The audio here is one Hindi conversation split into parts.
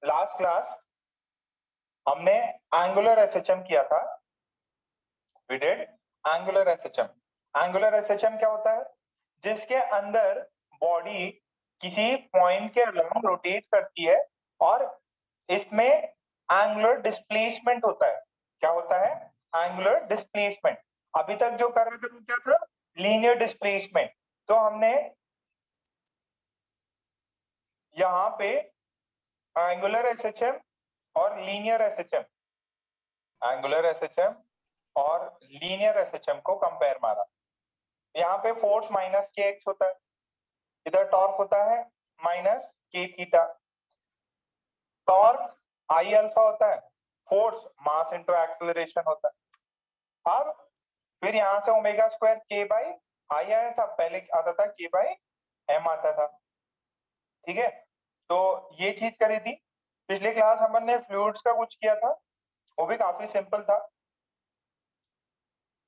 लास्ट क्लास हमने एंगुलर एसएचएम किया था। We did angular SHM. Angular SHM क्या होता है? जिसके अंदर बॉडी किसी पॉइंट के अराउंड रोटेट करती है और इसमें एंगुलर डिस्प्लेसमेंट होता है। क्या होता है? Angular displacement. अभी तक जो कर रहे थे वो क्या था? Linear displacement. तो हमने यहाँ पे एंगुलर एसएचएम और लीनियर एसएचएम, एंगुलर एसएचएम और लीनियर एसएचएम को कंपेयर मारा। यहाँ पे फोर्स माइनस के एक्स होता है, इधर टॉर्क होता है माइनस के थीटा। टॉर्क आई अल्फा होता है, फोर्स मास इनटू एक्सेलरेशन होता है। अब फिर यहाँ से ओमेगा स्क्वायर के बाई आई आया था, पहले आता था के बाई एम आता था। ठीक है, तो ये चीज करी थी। पिछले क्लास हमने ने फ्लूइड्स का कुछ किया था, वो भी काफी सिंपल था।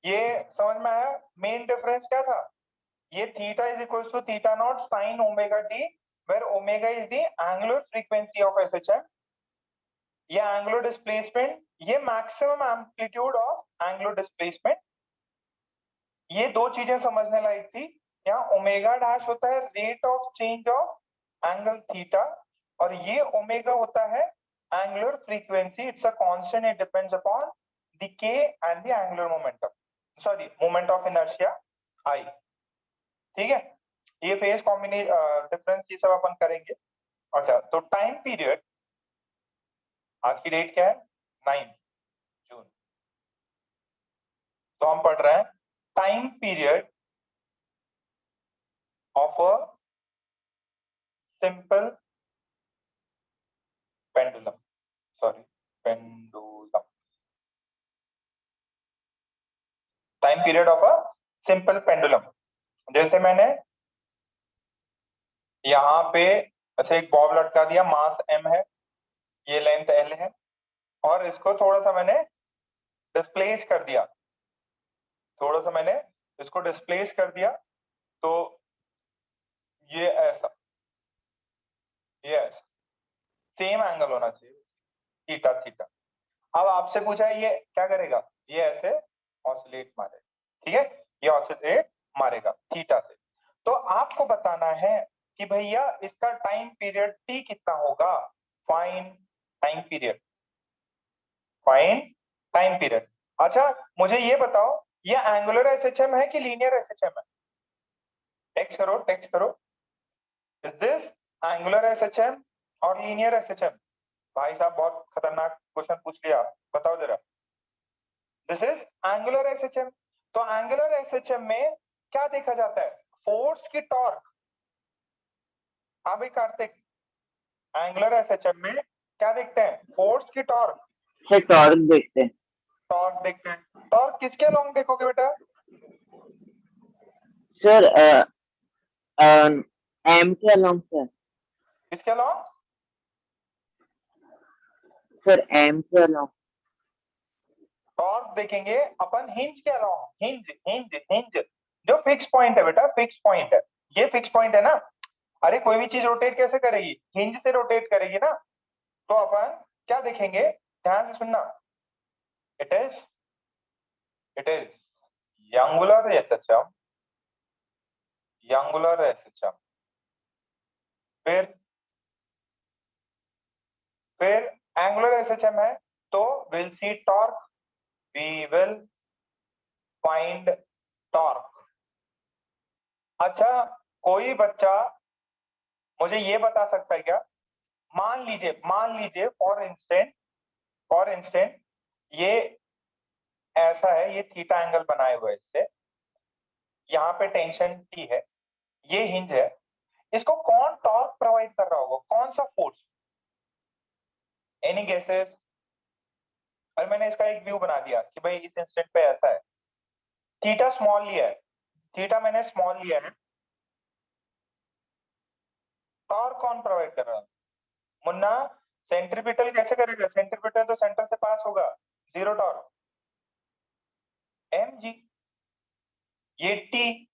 ये समझ में आया? मेन डिफरेंस क्या था? ये theta is equal to theta naught sine omega T, where omega is the angular frequency of SHM. ये एंगुलर डिस्प्लेसमेंट, ये maximum amplitude of angular displacement. ये दो चीजें समझने लायक थी। यहाँ ओमेगा डैश होता है rate of change of angle theta, और ये ओमेगा होता है angular frequency. It's a constant, it depends upon the K and the angular momentum, sorry moment of inertia I. ठीक है, ये फेज कॉम्बिनेशन डिफरेंस ये सब अपन करेंगे। अच्छा, तो टाइम पीरियड, आज की डेट क्या है? 9 जून। तो हम पढ़ रहे हैं time period of a simple pendulum, sorry pendulum. Time period of a simple pendulum. जैसे मैंने यहाँ पे ऐसे एक बॉब लटका दिया, मास m है, ये लेंथ l है, और इसको थोड़ा सा मैंने डिस्प्लेस कर दिया, थोड़ा सा मैंने इसको डिस्प्लेस कर दिया, तो ये ऐसा, ये ऐसा सेम एंगल होना चाहिए, थीटा थीटा। अब आपसे पूछा है ये क्या करेगा? ये ऐसे ऑसिलेट मारेगा। ठीक है, ये ऑसिलेट मारेगा थीटा से। तो आपको बताना है कि भैया इसका टाइम पीरियड t कितना होगा। Find time period, find time period. अच्छा, मुझे ये बताओ, ये एंगुलर एसएचएम है कि लीनियर एसएचएम है? टेक्स्ट करो, टेक्स्ट करो। इज दिस एंगुलर एसएचएम और लीनियर एसएचएम? भाई साहब बहुत खतरनाक क्वेश्चन पूछ लिया, बताओ जरा। This is angular SHM. तो एंगुलर एसएचएम में क्या देखा जाता है? फोर्स की टॉर्क। हाँ भाई कार्तिक, एंगुलर एसएचएम में क्या देखते हैं? फोर्स की टॉर्क। सर टॉर्क देखते हैं। टॉर्क देखते हैं। टॉर्क किसके अलोंग देखोगे बेटा? सर एम के अलोंग सर। किसके अलोंग? सर एम के अलोंग। टॉर्क देखेंगे अपन हिंज के अलोंग, हिंज हिंज हिंज, जो फिक्स पॉइंट है बेटा, फिक्स पॉइंट है। ये फिक्स पॉइंट है ना। अरे कोई भी चीज रोटेट कैसे करेगी? हिंज से रोटेट करेगी ना। तो अपन क्या देखेंगे? ध्यान से सुनना। It is angular SHM, angular SHM. फिर एंगुलर एसएचएम है तो will see torque, we will find torque. अच्छा, कोई बच्चा मुझे ये बता सकता है क्या? मान लीजिए फॉर इंस्टेंट ये ऐसा है, ये थीटा एंगल बनाए हुए है इससे, यहाँ पे टेंशन टी है, ये हिंज है, इसको कौन टॉर्क प्रोवाइड कर रहा होगा? कौन सा फोर्स? Any guesses? और मैंने इसका एक व्यू बना दिया कि भाई इस इंस्टेंट पे ऐसा है, थीटा स्मॉल लिया है, थीटा मैंने स्मॉल लिया है, टॉर्क कौन प्रोवाइड कर रहा है? मुन्ना, सेंट्रीपिटल कैसे करेगा? सेंट्रीपिटल तो सेंटर से पास होगा, जीरो टॉर्क। एम जी, ये टी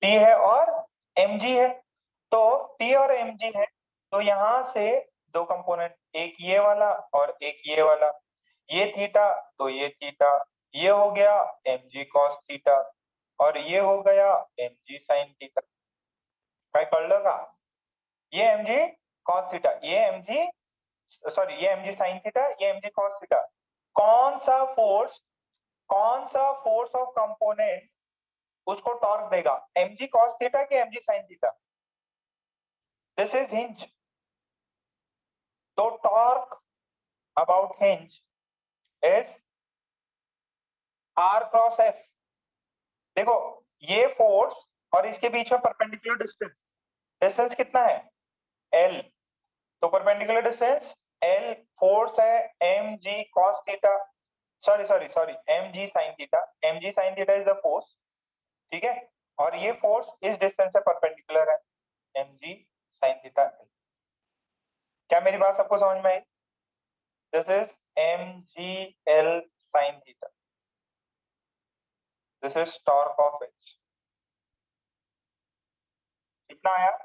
है और एम जी है, तो टी और एम जी है, तो यहां से दो कंपोनेंट, एक ये वाला और एक ये वाला, ये थीटा तो ये थीटा, ये हो गया mg cos थीटा और ये हो गया mg sin थीटा। काय कळलं का? ये mg cos थीटा, ये mg सॉरी ये mg sin थीटा, ये mg cos थीटा। कौन सा फोर्स ऑफ कंपोनेंट उसको टॉर्क देगा, mg cos थीटा कि mg sin theta? This is hinge. तो torque about hinge is r cross f। देखो ये फोर्स और इसके बीच में परपेंडिकुलर डिस्टेंस, डिस्टेंस कितना है l, तो परपेंडिकुलर डिस्टेंस l, फोर्स है mg cos theta, sorry sorry sorry mg sin theta, mg sin theta is the force, ठीक है, और ये फोर्स इस डिस्टेंस से परपेंडिकुलर है mg sin थीटा। क्या मेरी बात सबको समझ में आई? This is mg l sin theta, this is torque of h। कितना आया?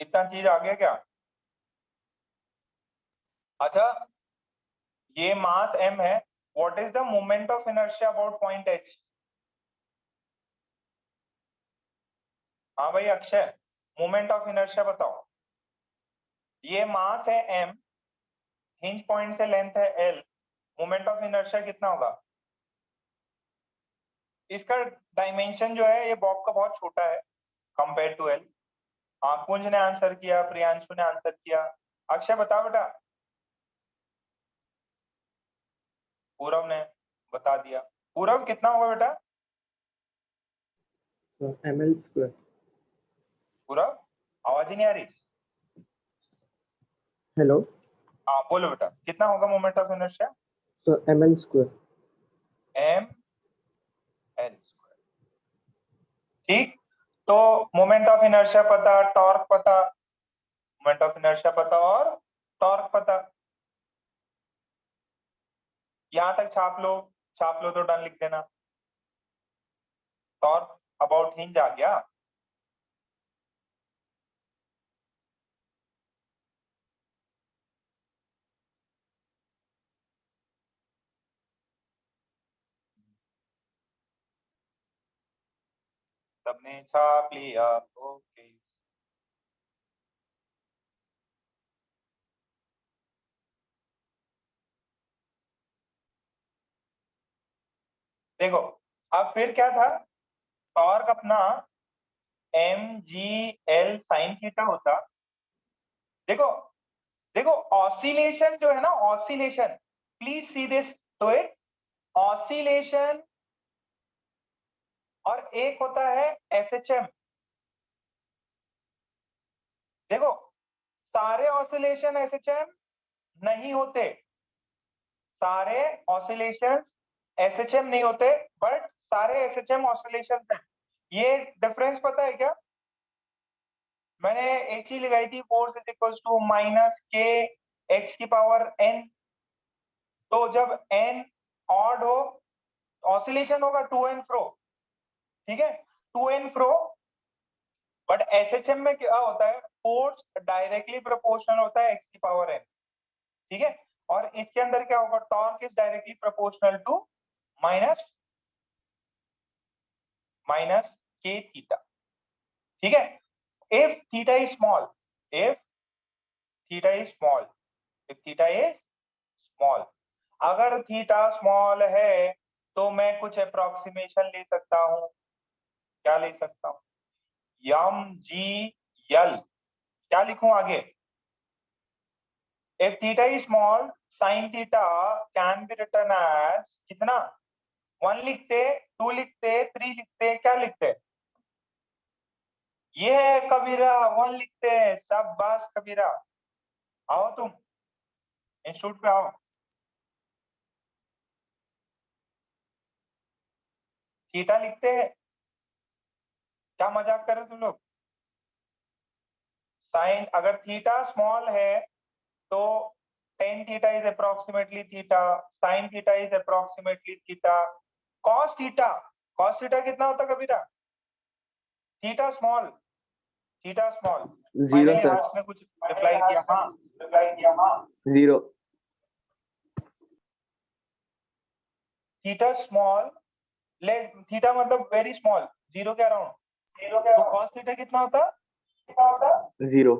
इतना चीज आ गया क्या? अच्छा, ये मास m है, what is the moment of inertia about point h? हाँ भाई अक्षय, मोमेंट ऑफ इनर्शिया बताओ। ये मास है m, हिंज पॉइंट से लेंथ है l, मोमेंट ऑफ इनर्शिया कितना होगा? इसका डायमेंशन जो है ये बॉब का बहुत छोटा है कंपेयर टू l। कुंज ने आंसर किया, प्रियांशु ने आंसर किया, अक्षय बता बेटा। पूरव ने बता दिया। पूरव कितना होगा बेटा? ml square. पूरव आवाज ही नहीं आ रही। हेलो, हाँ बोलो बेटा, कितना होगा मोमेंट ऑफ इनर्शिया? तो ml square. m l square, ठीक। तो मोमेंट ऑफ इनर्शिया पता, टॉर्क पता, मोमेंट ऑफ इनर्शिया पता और टॉर्क पता, यहां तक छाप लो तो डन लिख देना। टॉर्क अबाउट हिंज आ गया। सबने छाप लिया, ओके। देखो अब फिर क्या था, टॉर्क अपना mg l sin थीटा होता। देखो देखो ऑसिलेशन जो है ना, oscillation, please see this to it, oscillation और एक होता है एसएचएम। देखो सारे ऑसिलेशन एसएचएम नहीं होते, सारे ऑसिलेशंस एसएचएम नहीं होते, बट सारे एसएचएम ऑसिलेशंस हैं। ये डिफरेंस पता है क्या? मैंने एक चीज लगाई थी, force is equal to minus K X की पावर एन। तो जब एन ऑड हो, ऑसिलेशन होगा टू एंड फ्रो, ठीक है, to and fro. But SHM में क्या होता है, फोर्स डायरेक्टली प्रोपोर्शनल होता है एक्स की पावर एन, ठीक है। और इसके अंदर क्या होगा, torque is directly proportional to minus minus K theta, ठीक है। If theta is small, if theta is small, if theta is small, अगर थीटा स्मॉल है तो मैं कुछ अप्रोक्सीमेशन ले सकता हूं। क्या ले सकता हूं? यम जी यल, क्या लिखूं आगे? If theta is small, sine theta can be written as कितना? 1 लिखते, 2 लिखते, 3 लिखते, क्या लिखते? ये है कबीरा, 1 लिखते हैं। शाबाश कबीरा, आओ तुम इंस्टीट्यूट पे आओ। थीटा लिखते हैं, क्या मजाक कर रहे हो तुम लोग? साइन, अगर थीटा स्मॉल है तो tan theta is approximately theta, sine theta is approximately theta, cos theta कितना होता Kabira? Theta small, theta small. Zero मैंने सर, हर्ष ने कुछ रिप्लाई किया, हाँ जीरो। थीटा स्मॉल, ले थीटा मतलब वेरी स्मॉल, जीरो के अराउंड, तो कॉस थीटा कितना होता? Zero.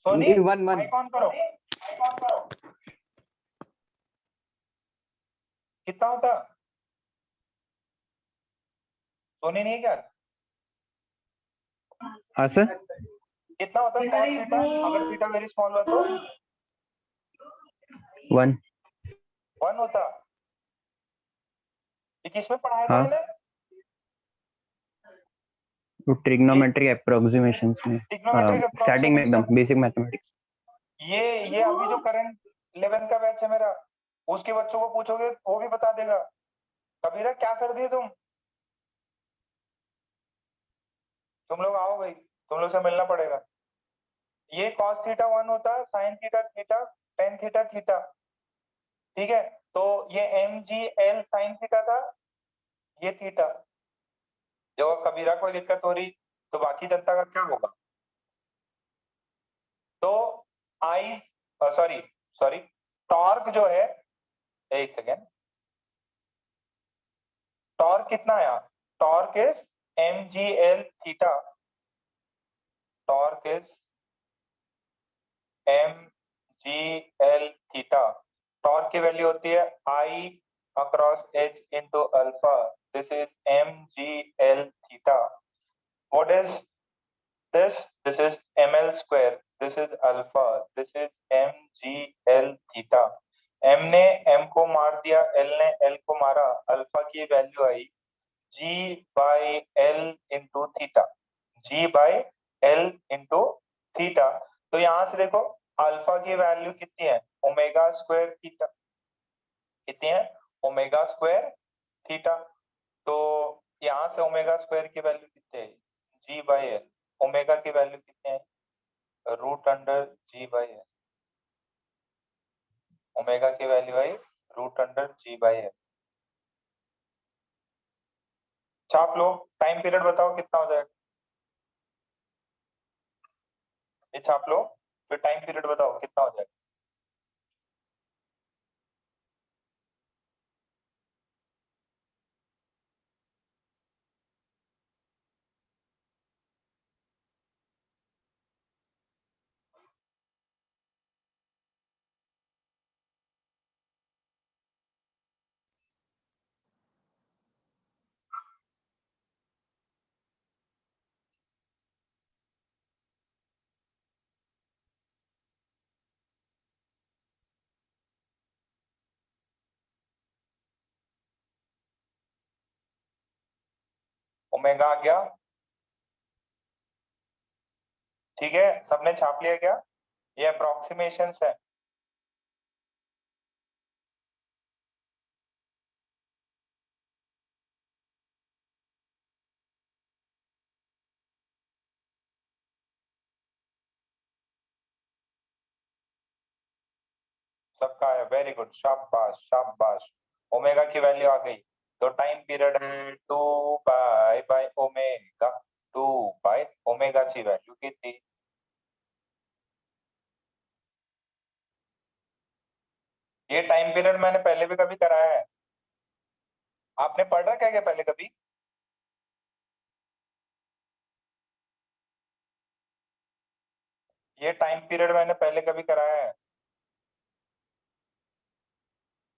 Soni one mic on करो, कितना होता? सोनी नहीं क्या? हाँ सर, कितना होता कॉस थीटा अगर थीटा वेरी स्मॉल हुआ तो? वन। वन होता। ये किसमें पढ़ाया था हाँ। मैंने? ट्रिग्नोमेट्रिक अप्रोक्सीमेशंस में, ट्रिग्नोमेट्रिक स्टार्टिंग में एकदम अप्रोक्सीमेशन। Basic mathematics. ये अभी जो करंट 11 का बैच है मेरा, उसके बच्चों को पूछोगे वो भी बता देगा। कबीरा क्या कर दिए तुम लोग आओ भाई, तुम लोग से मिलना पड़ेगा। ये cos थीटा 1 होता, sin theta theta, tan theta theta, ठीक है? तो ये mgl sin थीटा था, ये थीटा। जो कबीरा को दिक्कत हो रही तो बाकी जनता का क्या होगा? तो आई सॉरी सॉरी टॉर्क जो है, एक सेकेंड, टॉर्क कितना आया? Torque is mgl theta, torque is mgl theta. Torque की वैल्यू होती है I across h into alpha, this is mgl theta. What is this? This is ml square, this is alpha, this is mgl theta। m ने m को मार दिया, l ने l को मारा, अल्फा की value I g by l into theta, g by l into theta. तो यहां से देखो अल्फा की वैल्यू कितनी है? ओमेगा स्क्वायर थीटा, कितनी है? Omega square theta. तो यहां से ओमेगा स्क्वायर की वैल्यू कितनी है? G by L. ओमेगा की वैल्यू कितनी है? Root under G by L. Omega की वैल्यू आई root under G by L. छाप लो, टाइम पीरियड बताओ कितना हो जाएगा? ये छाप लो, फिर टाइम पीरियड बताओ कितना हो जाएगा? ओमेगा आ गया, ठीक है? सबने छाप लिया क्या? ये अप्रोक्सीमेशंस है। सबका है, वेरी गुड, शाबाश शाबाश। ओमेगा की वैल्यू आ गई, तो टाइम पीरियड है 2 by by omega, 2 by omega की वैल्यू कितनी? ये टाइम पीरियड मैंने पहले भी कभी कराया है, आपने पढ़ रखा है क्या पहले कभी? ये टाइम पीरियड मैंने पहले कभी कराया है,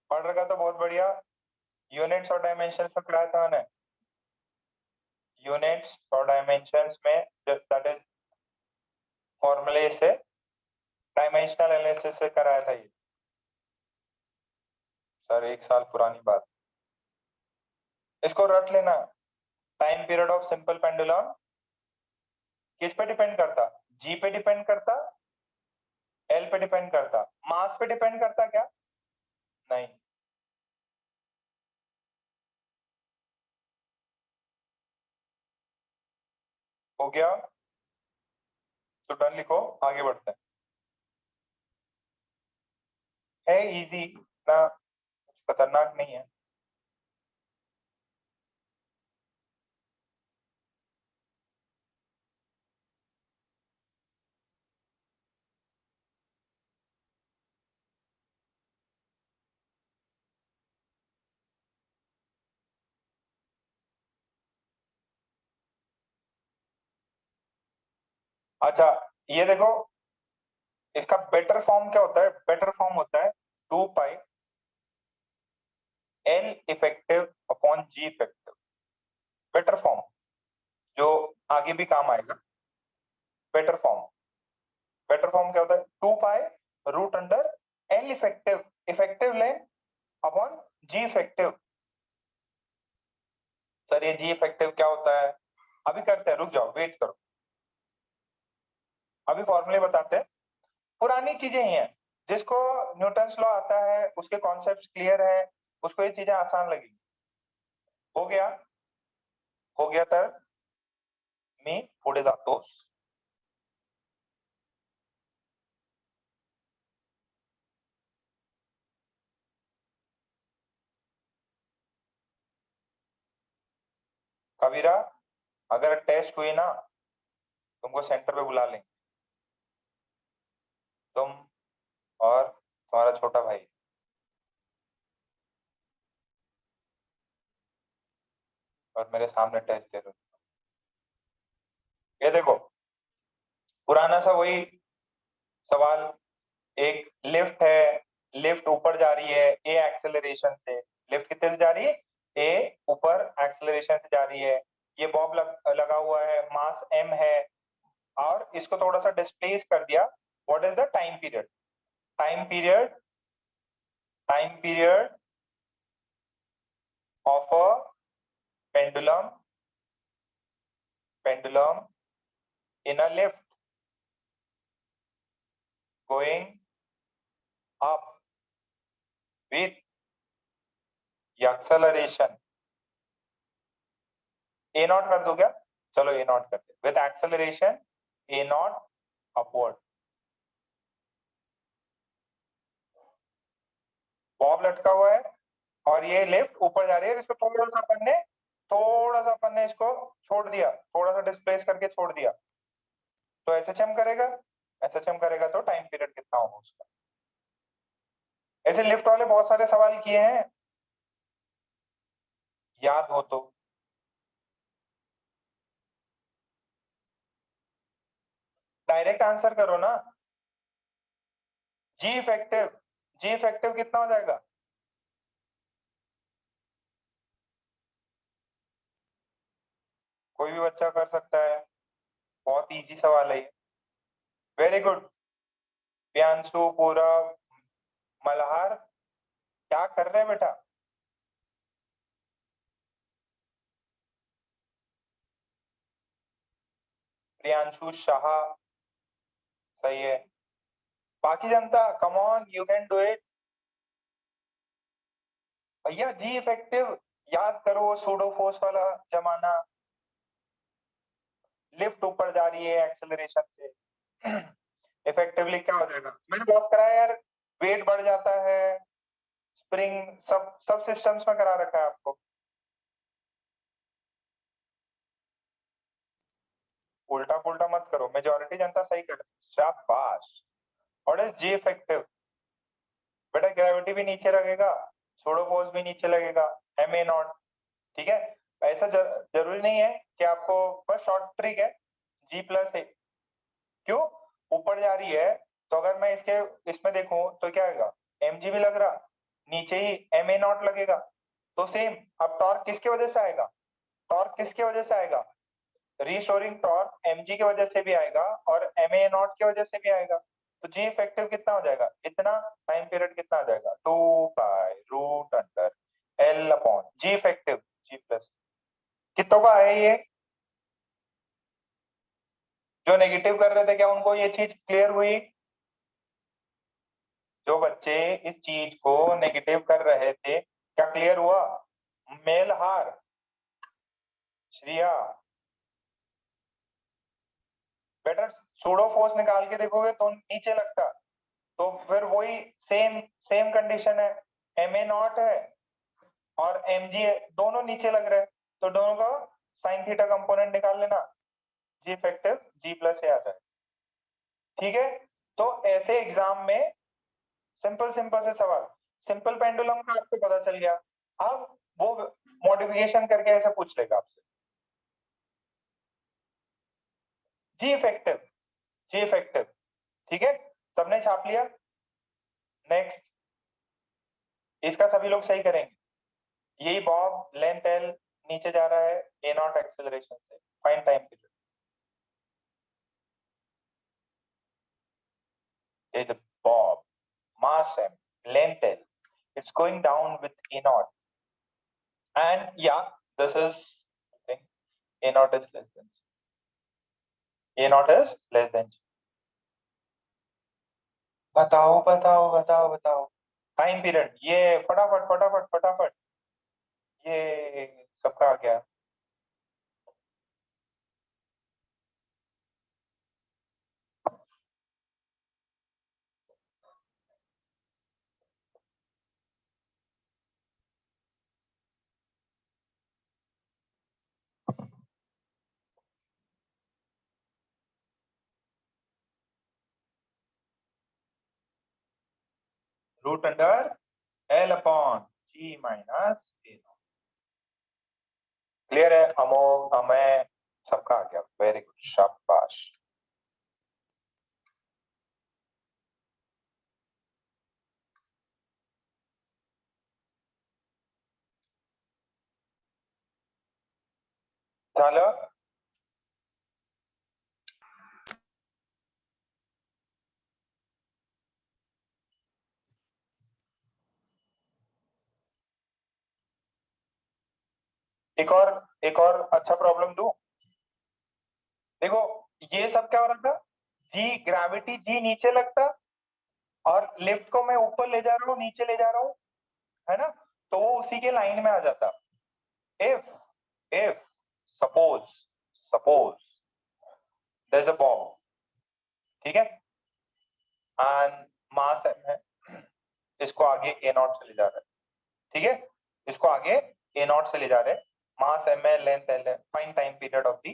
पढ़ रखा तो बहुत बढ़िया। यूनिट्स और डायमेंशंस में कराया था मैंने, यूनिट्स और डायमेंशंस में, दैट इज फॉर्मूले से, डायमेंशनल एनालिसिस से कराया था ये सर, 1 साल पुरानी बात। इसको रट लेना। Time period of simple pendulum किस पे डिपेंड करता? जी पे डिपेंड करता, एल पे डिपेंड करता, मास पे डिपेंड करता क्या? नहीं। हो गया तो डन लिखो, आगे बढ़ते हैं। है इजी ना, खतरनाक नहीं है। अच्छा ये देखो, इसका बेटर फॉर्म क्या होता है? बेटर फॉर्म होता है 2 pi L effective upon G effective. Better form जो आगे भी काम आएगा। बेटर फॉर्म, बेटर फॉर्म क्या होता है? 2 pi root under L effective, effective length upon G effective. Sir ये जी इफेक्टिव क्या होता है? अभी करते हैं, रुक जाओ, वेट करो, अभी फॉर्मूले बताते हैं। पुरानी चीजें ही हैं, जिसको न्यूटन्स लॉ आता है, उसके कॉन्सेप्ट्स क्लियर है, उसको ये चीजें आसान लगेगी। हो गया, हो गया तर मी पुढे जातोस। कबीरा अगर टेस्ट हुई ना, तुमको सेंटर पे बुला लेंगे, तुम और तुम्हारा छोटा भाई। और मेरे सामने टेस्ट दे रहे हो। ये देखो पुराना सा वही सवाल, एक लिफ्ट है, लिफ्ट ऊपर जा रही है ए एक्सेलरेशन से। लिफ्ट कितने से जा रही है? ए ऊपर एक्सेलरेशन से जा रही है। ये बॉब लगा हुआ है, मास m है, और इसको थोड़ा सा डिस्प्लेस कर दिया। What is the time period? Time period, time period of a pendulum, pendulum in a lift going up with acceleration. A not कर दो क्या? चलो ए नॉट करते, with acceleration A not upward. Bob लटका हुआ है और ये लिफ्ट ऊपर जा रही है, इसको थोड़ा सा अपन ने इसको छोड़ दिया, थोड़ा सा डिस्प्लेस करके छोड़ दिया, तो एसएचएम करेगा। एसएचएम करेगा तो टाइम पीरियड कितना होगा उसका। ऐसे लिफ्ट वाले बहुत सारे सवाल किए हैं, याद हो तो। डायरेक्ट आंसर करो ना। जी इफेक्टिव, जी इफेक्टिव कितना हो जाएगा? कोई भी बच्चा कर सकता है, बहुत इजी सवाल है। वेरी गुड प्रियांशु, पूरब, मल्हार, क्या कर रहे हैं बेटा? प्रियांशु शाह, सही है। बाकी जनता, come on, you can do it. भैया जी इफेक्टिव याद करो, सूडो फोर्स वाला जमाना, लिफ्ट ऊपर जा रही है एक्सेलरेशन से। इफेक्टिवली क्या हो जाएगा? मैंने बहुत कराया यार, वेट बढ़ जाता है, स्प्रिंग, सब सब सिस्टम्स में करा रखा है आपको। उल्टा पुल्टा मत करो, मेजॉरिटी जनता सही कर, शाबाश। What is G effective? बेटा ग्रेविटी भी नीचे लगेगा, सूडो फोर्स भी नीचे लगेगा, एम ए नॉट, ठीक है। ऐसा जरूरी नहीं है कि आपको, बस शॉर्ट ट्रिक है, जी प्लस ए। क्यों? ऊपर जा रही है, तो अगर मैं इसके इसमें देखूं तो क्या आएगा? एम जी भी लग रहा, नीचे ही एम ए नॉट लगेगा, तो सेम। अब टॉर्क किसकी वजह से आएगा? टॉर्क किसकी वजह से आएगा? रीस्टोरिंग टॉर्क एम जी की वजह से भी आएगा और एम ए नॉट की वजह से भी आएगा। तो जी इफेक्टिव कितना हो जाएगा? इतना। टाइम पीरियड कितना आ जाएगा? 2 pi root under L upon G effective, G plus. कितनों का है ये? जो नेगेटिव कर रहे थे, क्या उनको ये चीज क्लियर हुई? जो बच्चे इस चीज को नेगेटिव कर रहे थे, क्या क्लियर हुआ? मेलहार, श्रिया, बेटर सूडो फोर्स निकाल के देखोगे तो नीचे लगता, तो फिर वही सेम कंडीशन है, ma0 है और mg है, दोनों नीचे लग रहे हैं, तो दोनों का साइन थीटा कंपोनेंट निकाल लेना, जी इफेक्टिव जी प्लस ए आता है। ठीक है, तो ऐसे एग्जाम में सिंपल से सवाल, सिंपल पेंडुलम का आपको पता चल गया, अब वो मॉडिफिकेशन करके ऐसे पूछ लेगा आपसे, जी इफेक्टिव। ठीक है, सबने छाप लिया। नेक्स्ट, इसका सभी लोग सही करेंगे, यही बॉब लेंथ एल नीचे जा रहा है ए नॉट एक्सेलरेशन से, find time period. There's a bob, mass m, length l, it's going down with a naught, and yeah, this is thing, a naught is less than g. A naught is less than g. बताओ टाइम पीरियड, ये फटाफट ये सबका आ गया। Root under L upon G minus A naught. Clear है, हमें सबका आ गया, वेरी गुड, शाबाश। चलो एक और अच्छा प्रॉब्लम दूं। देखो ये सब क्या हो रहा था, जी ग्रेविटी जी नीचे लगता और लिफ्ट को मैं ऊपर ले जा रहा हूँ, नीचे ले जा रहा हूँ, है ना, तो वो उसी के लाइन में आ जाता। If suppose there is a bomb, ठीक है, एंड मास m है, इसको आगे ए नॉट से ले जा रहा है, ठीक है, इसको आगे ए नॉट से ले जा रहे हैं, मास m है, लेंथ l है, find time period of the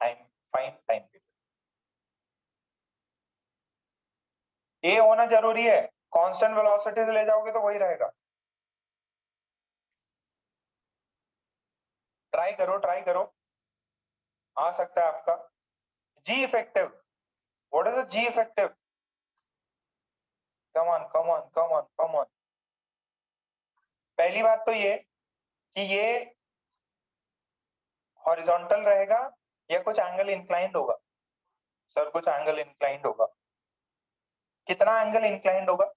find time period. ए होना जरूरी है, कांस्टेंट वेलोसिटी से ले जाओगे तो वही रहेगा। ट्राई करो, आ सकता है आपका। G effective, what is the G effective, come on. पहली बात तो ये कि ये हॉरिजॉन्टल रहेगा या कुछ एंगल इंक्लाइंड होगा, सर कुछ एंगल इंक्लाइंड होगा, कितना एंगल इंक्लाइंड होगा,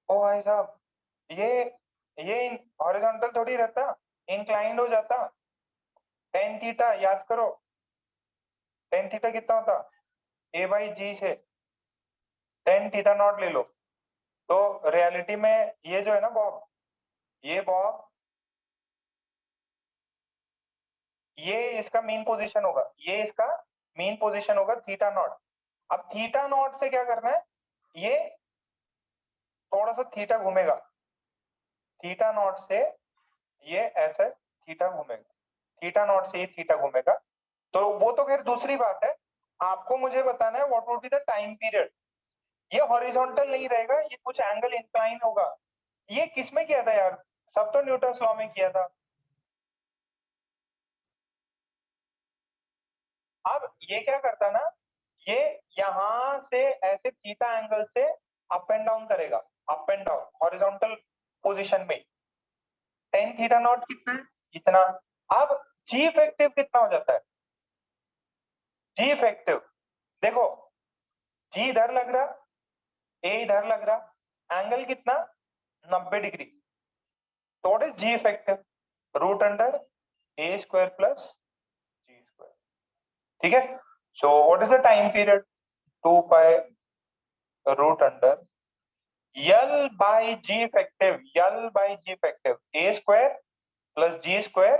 ओ भाई साहब, ये हॉरिजॉन्टल थोड़ी रहता, इंक्लाइंड हो जाता। टेन थीटा याद करो, टेन थीटा कितना होता, ए बाई जी से टेन थीटा नॉट ले लो, तो रियलिटी में ये जो है ना बॉब, ये बॉब, ये इसका मेन पोजीशन होगा, ये इसका मेन पोजीशन होगा थीटा नॉट। अब थीटा नॉट से क्या करना है, ये थोड़ा सा थीटा घूमेगा, थीटा नॉट से ये ऐसे थीटा घूमेगा, थीटा नॉट से ये थीटा घूमेगा, तो वो तो खैर दूसरी बात है, आपको मुझे बताना है what would be the time period. ये हॉरिजॉन्टल नहीं रहेगा, ये कुछ एंगल इंक्लाइन होगा। ये किसमें किया था यार, सब तो न्यूटन्स लॉ में किया था। अब ये क्या करता ना, ये यहां से ऐसे थीटा एंगल से अप एंड डाउन करेगा, up and down horizontal position में। टेन थीटा नॉट कितना है, इतना। अब जी इफेक्टिव कितना हो जाता है, जी इफेक्टिव देखो, जी इधर लग रहा, ए इधर लग रहा, एंगल कितना 90 डिग्री, तो what is G effective, root under A square plus G square, ठीक है। So what is the time period, 2 pi root under L by G effective, L by G effective, A square plus G square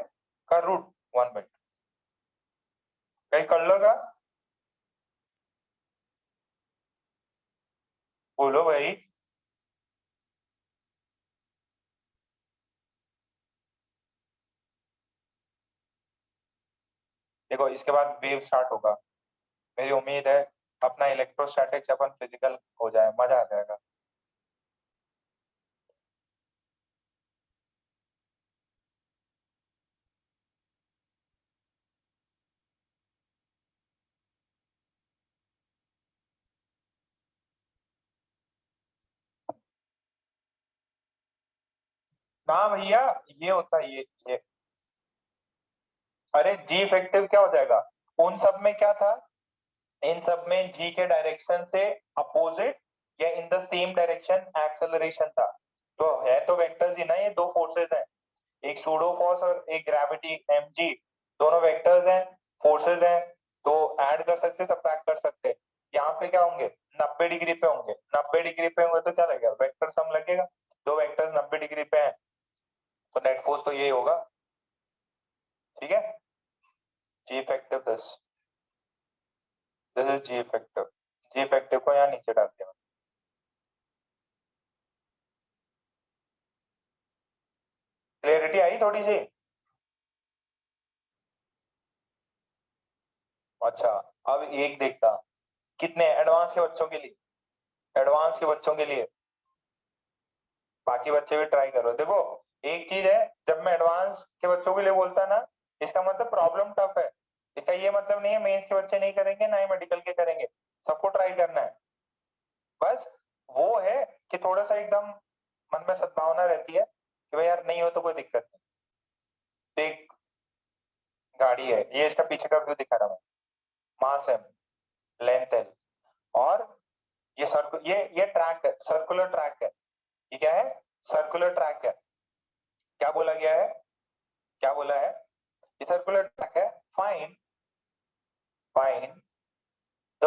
का रूट 1/2। कहीं कर लोगा? बोलो भाई। देखो इसके बाद वेव स्टार्ट होगा, मेरी उम्मीद है अपना इलेक्ट्रोस्टैटिक्स अपन फिजिकल हो जाए, मजा आ जाएगा। ना भैया, ये होता है ये। अरे जी इफेक्टिव क्या हो जाएगा? उन सब में क्या था? इन सब में जी के डायरेक्शन से अपोजिट या in the same direction acceleration था। तो है तो वेक्टर्स ही ना, ये दो फोर्सेस हैं, एक सूडो फोर्स और एक ग्रेविटी एम जी, दोनों वेक्टर्स हैं, फोर्सेस हैं। तो ऐड कर सकते, सबट्रैक्ट कर सकते। यहाँ पे क्या होंगे? 90 डिग्री पे होंगे। 90 डिग्री पे होंगे तो क्या लगेगा? वेक्टर सम लगेगा। दो वेक्टर्स 90 डिग्री पे हैं तो नेट फोर्स तो यही होगा। ठीक है, G effective this is G effective. G effective को यहाँ नीचे डाल दिया। क्लियरिटी आई थोड़ी सी? अच्छा, अब एक देखता, कितने एडवांस के बच्चों के लिए, एडवांस के बच्चों के लिए, बाकी बच्चे भी ट्राई करो। देखो एक चीज है, जब मैं एडवांस के बच्चों के लिए बोलता ना, इसका मतलब प्रॉब्लम टफ है। इसका ये मतलब नहीं है मेंस के बच्चे नहीं करेंगे, ना ही मेडिकल के करेंगे, सबको ट्राई करना है। बस वो है कि थोड़ा सा एकदम मन में सद्भावना रहती है कि भाई यार नहीं हो तो कोई दिक्कत नहीं। देख, गाड़ी है ये, इसका पीछे का व्यू दिखा रहा हूँ। मास है, लेंथ है, और ये ट्रैक है, सर्कुलर ट्रैक है। ये क्या है? सर्कुलर ट्रैक है। क्या बोला गया है? क्या बोला है? ये सर्कुलर ट्रैक है। Find find the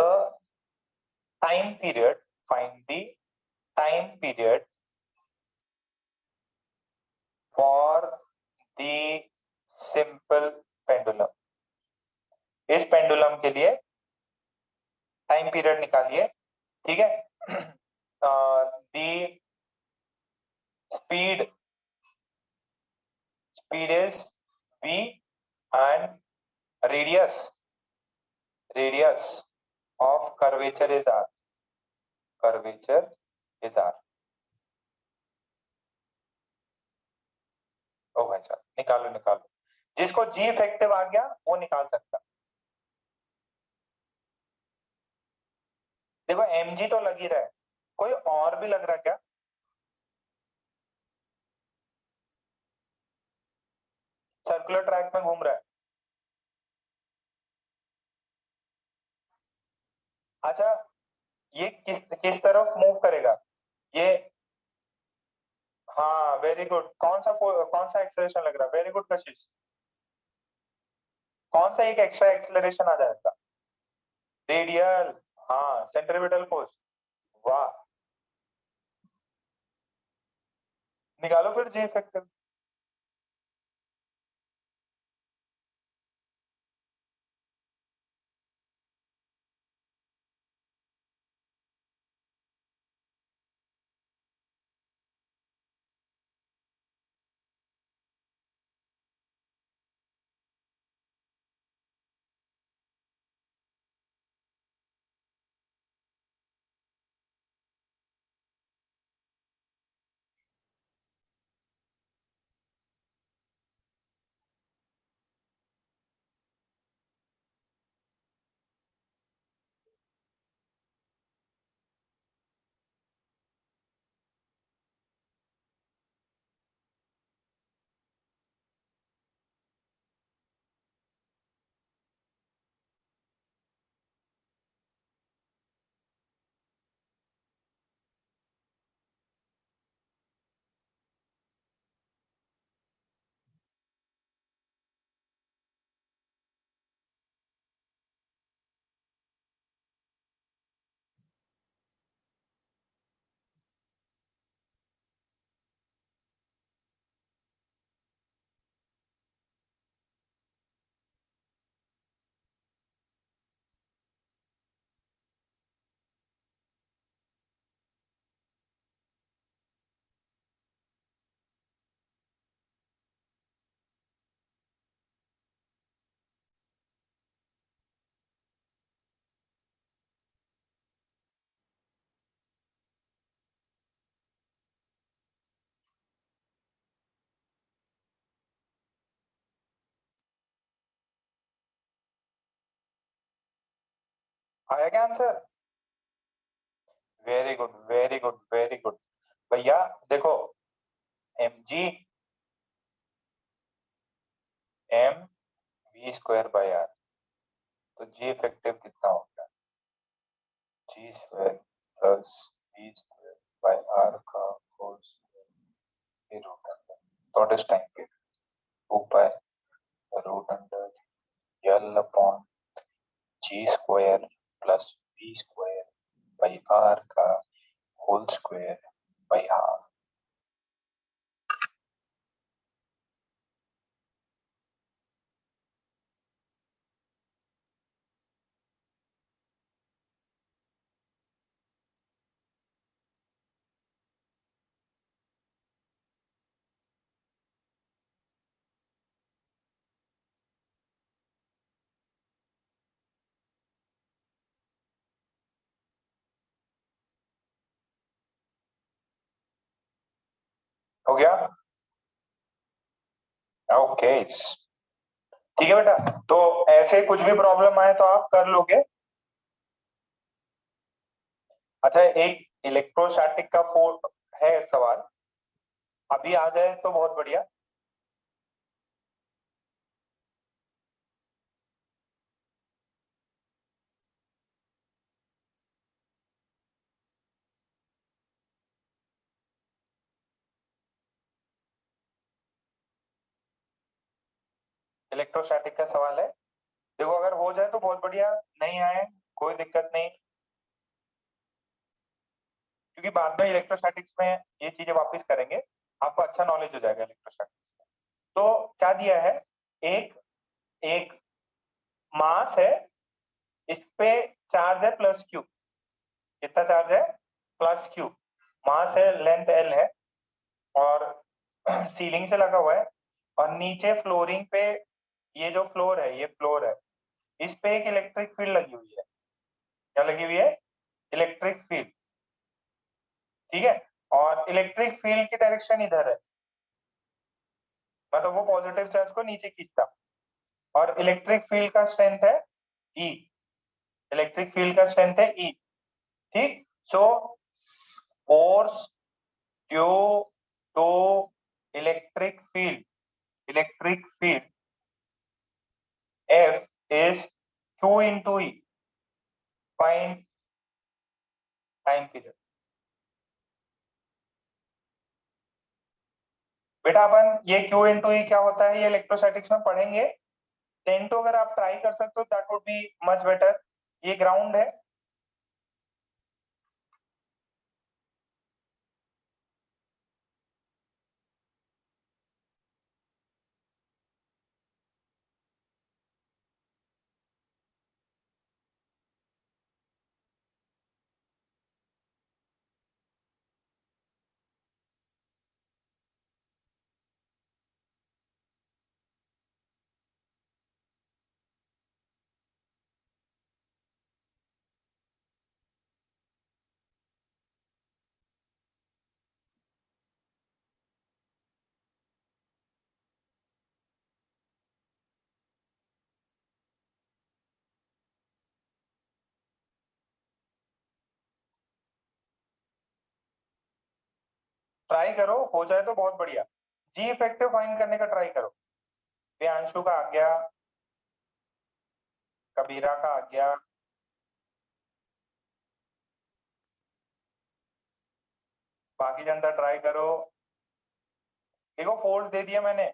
time period, find the time period for the simple pendulum. इस पेंडुलम के लिए टाइम पीरियड निकालिए। ठीक है, the speed speed is v and radius of curvature is r, curvature is r। ओ भाई साहब, निकालो निकालो, जिसको जी इफेक्टिव आ गया वो निकाल सकता। देखो एम जी तो लग ही रहा है, कोई और भी लग रहा है क्या? सर्कुलर ट्रैक में घूम रहा है। अच्छा, ये किस किस तरफ मूव करेगा ये? हाँ वेरी गुड, कौन सा एक्सेलरेशन लग रहा है? वेरी गुड कशिश, कौन सा एक एक्स्ट्रा एक्सेलरेशन आ जाएगा? रेडियल, हाँ सेंट्रीपिटल फोर्स। वाह, निकालो फिर जी इफेक्टिव। आया क्या answer? Very good very good very good. भैया देखो, mg m v square by r, तो जी इफेक्टिव कितना हो गया? G square plus v square by r का होल स्क्वायर रूट अंडर, तो इस टाइम पे 2 by root under l upon G square plus v square by r का होल स्क्वायर बाय हाफ। हो गया? ओके ठीक है बेटा, तो ऐसे कुछ भी प्रॉब्लम आए तो आप कर लोगे। अच्छा, एक इलेक्ट्रोस्टैटिक का फोर है सवाल, अभी आ जाए तो बहुत बढ़िया। इलेक्ट्रोस्टैटिक का सवाल है, देखो अगर हो जाए तो बहुत बढ़िया, नहीं आए कोई दिक्कत नहीं, क्योंकि बाद में इलेक्ट्रोस्टैटिक्स में ये चीजें वापस करेंगे, आपको अच्छा नॉलेज हो जाएगा इलेक्ट्रोस्टैटिक्स में। तो क्या दिया है, एक एक मास है, इस पे चार्ज है प्लस क्यू, कितना चार्ज है? Plus Q. मास है, लेंथ एल है, और सीलिंग से लगा हुआ है, और नीचे फ्लोरिंग पे, ये जो फ्लोर है ये फ्लोर है, इस पे एक इलेक्ट्रिक फील्ड लगी हुई है। क्या लगी हुई है? Electric field. ठीक है, और इलेक्ट्रिक फील्ड की डायरेक्शन इधर है, मतलब वो पॉजिटिव चार्ज को नीचे खींचता, और इलेक्ट्रिक फील्ड का स्ट्रेंथ है ई, इलेक्ट्रिक फील्ड का स्ट्रेंथ है ई। ठीक, so force due to electric field, electric field F is Q into E. Find time period. बेटा अपन ये Q into E क्या होता है ये इलेक्ट्रोस्टैटिक्स में पढ़ेंगे, देन तो अगर आप ट्राई कर सकते हो that would be much better. ये ग्राउंड है, ट्राई करो, हो जाए तो बहुत बढ़िया। जी इफेक्टिव फाइंड करने का ट्राई करो। प्रियांशु का आ गया, कबीरा का आ गया, बाकी जनता ट्राई करो। देखो फोर्स दे दिया मैंने,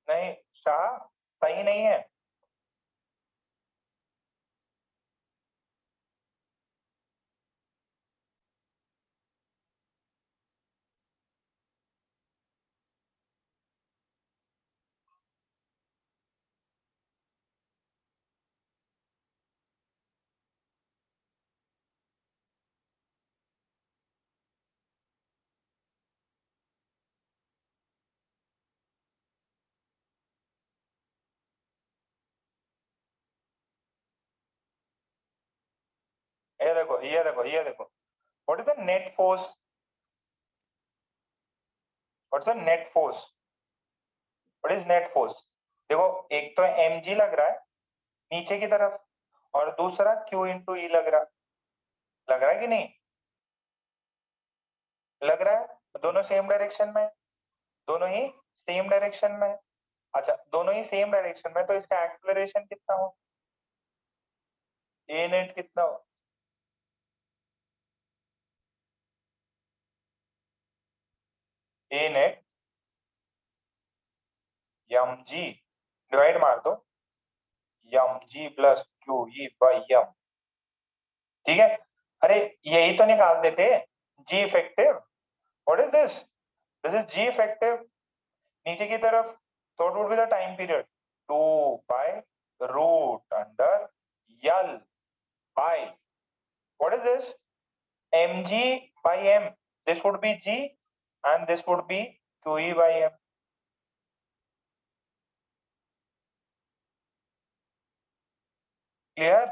नहीं शाह सही नहीं है। ये देखो ये देखो ये देखो, what is the net force, what is the net force, what is net force? देखो एक तो mg लग रहा है नीचे की तरफ, और दूसरा q इंटू ई लग रहा है कि नहीं लग रहा है? दोनों सेम डायरेक्शन में, दोनों ही सेम डायरेक्शन में। अच्छा दोनों ही सेम डायरेक्शन में, तो इसका एक्सेलरेशन कितना हो, ए नेट कितना हो? ए नेट यम जी, डिवाइड मार दो, M G plus Q E by M, ठीक है। अरे यही तो निकाल देते, G effective, what is this, this is G effective नीचे की तरफ, तो what would be the time period, 2 by root under L by, what is this, mg by m, this would be g and this would be qe by m। Clear?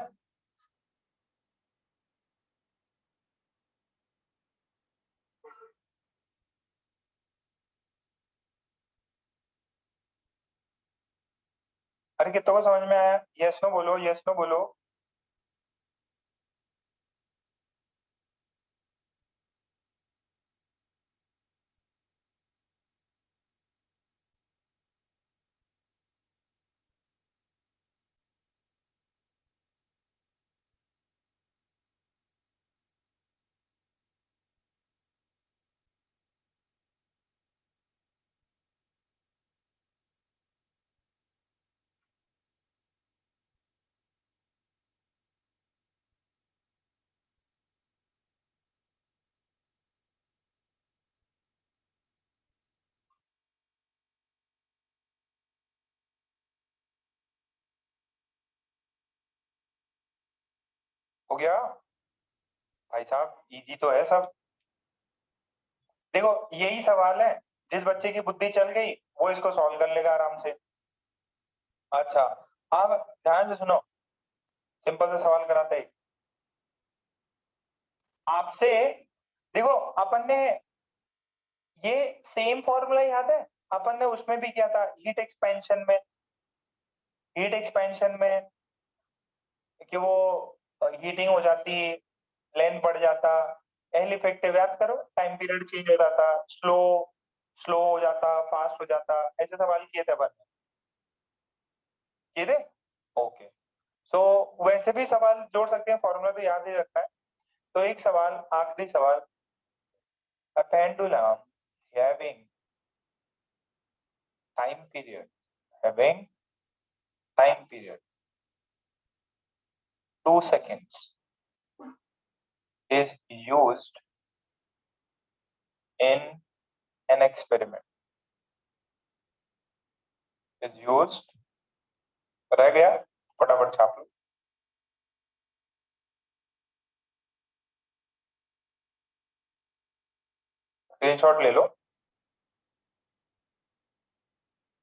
अरे कितनों को समझ में आया? यस नो बोलो, यस नो बोलो। हो गया भाई साहब, इजी तो है सब। देखो यही सवाल है, जिस बच्चे की बुद्धि चल गई वो इसको सॉल्व कर लेगा आराम से। अच्छा अब ध्यान से सुनो, सिंपल सा सवाल कराते हैं आपसे। देखो अपन ने ये सेम फॉर्मूला याद है, अपन ने उसमें भी किया था हीट एक्सपेंशन में, हीट एक्सपेंशन में कि वो हीटिंग हो जाती, लेंथ बढ़ जाता, एल इफेक्टिव याद करो, टाइम पीरियड चेंज हो जाता, स्लो स्लो हो जाता, फास्ट हो जाता, ऐसे सवाल किए थे अपन ने, किए थे। ओके सो वैसे भी सवाल जोड़ सकते हैं, फॉर्मूला तो याद ही रखना है। तो एक सवाल, आखिरी सवाल, a pendulum having time period, having time period 2 seconds is used in an experiment, is used, रह गया, फटाफट छाप लो, स्क्रीनशॉट ले लो।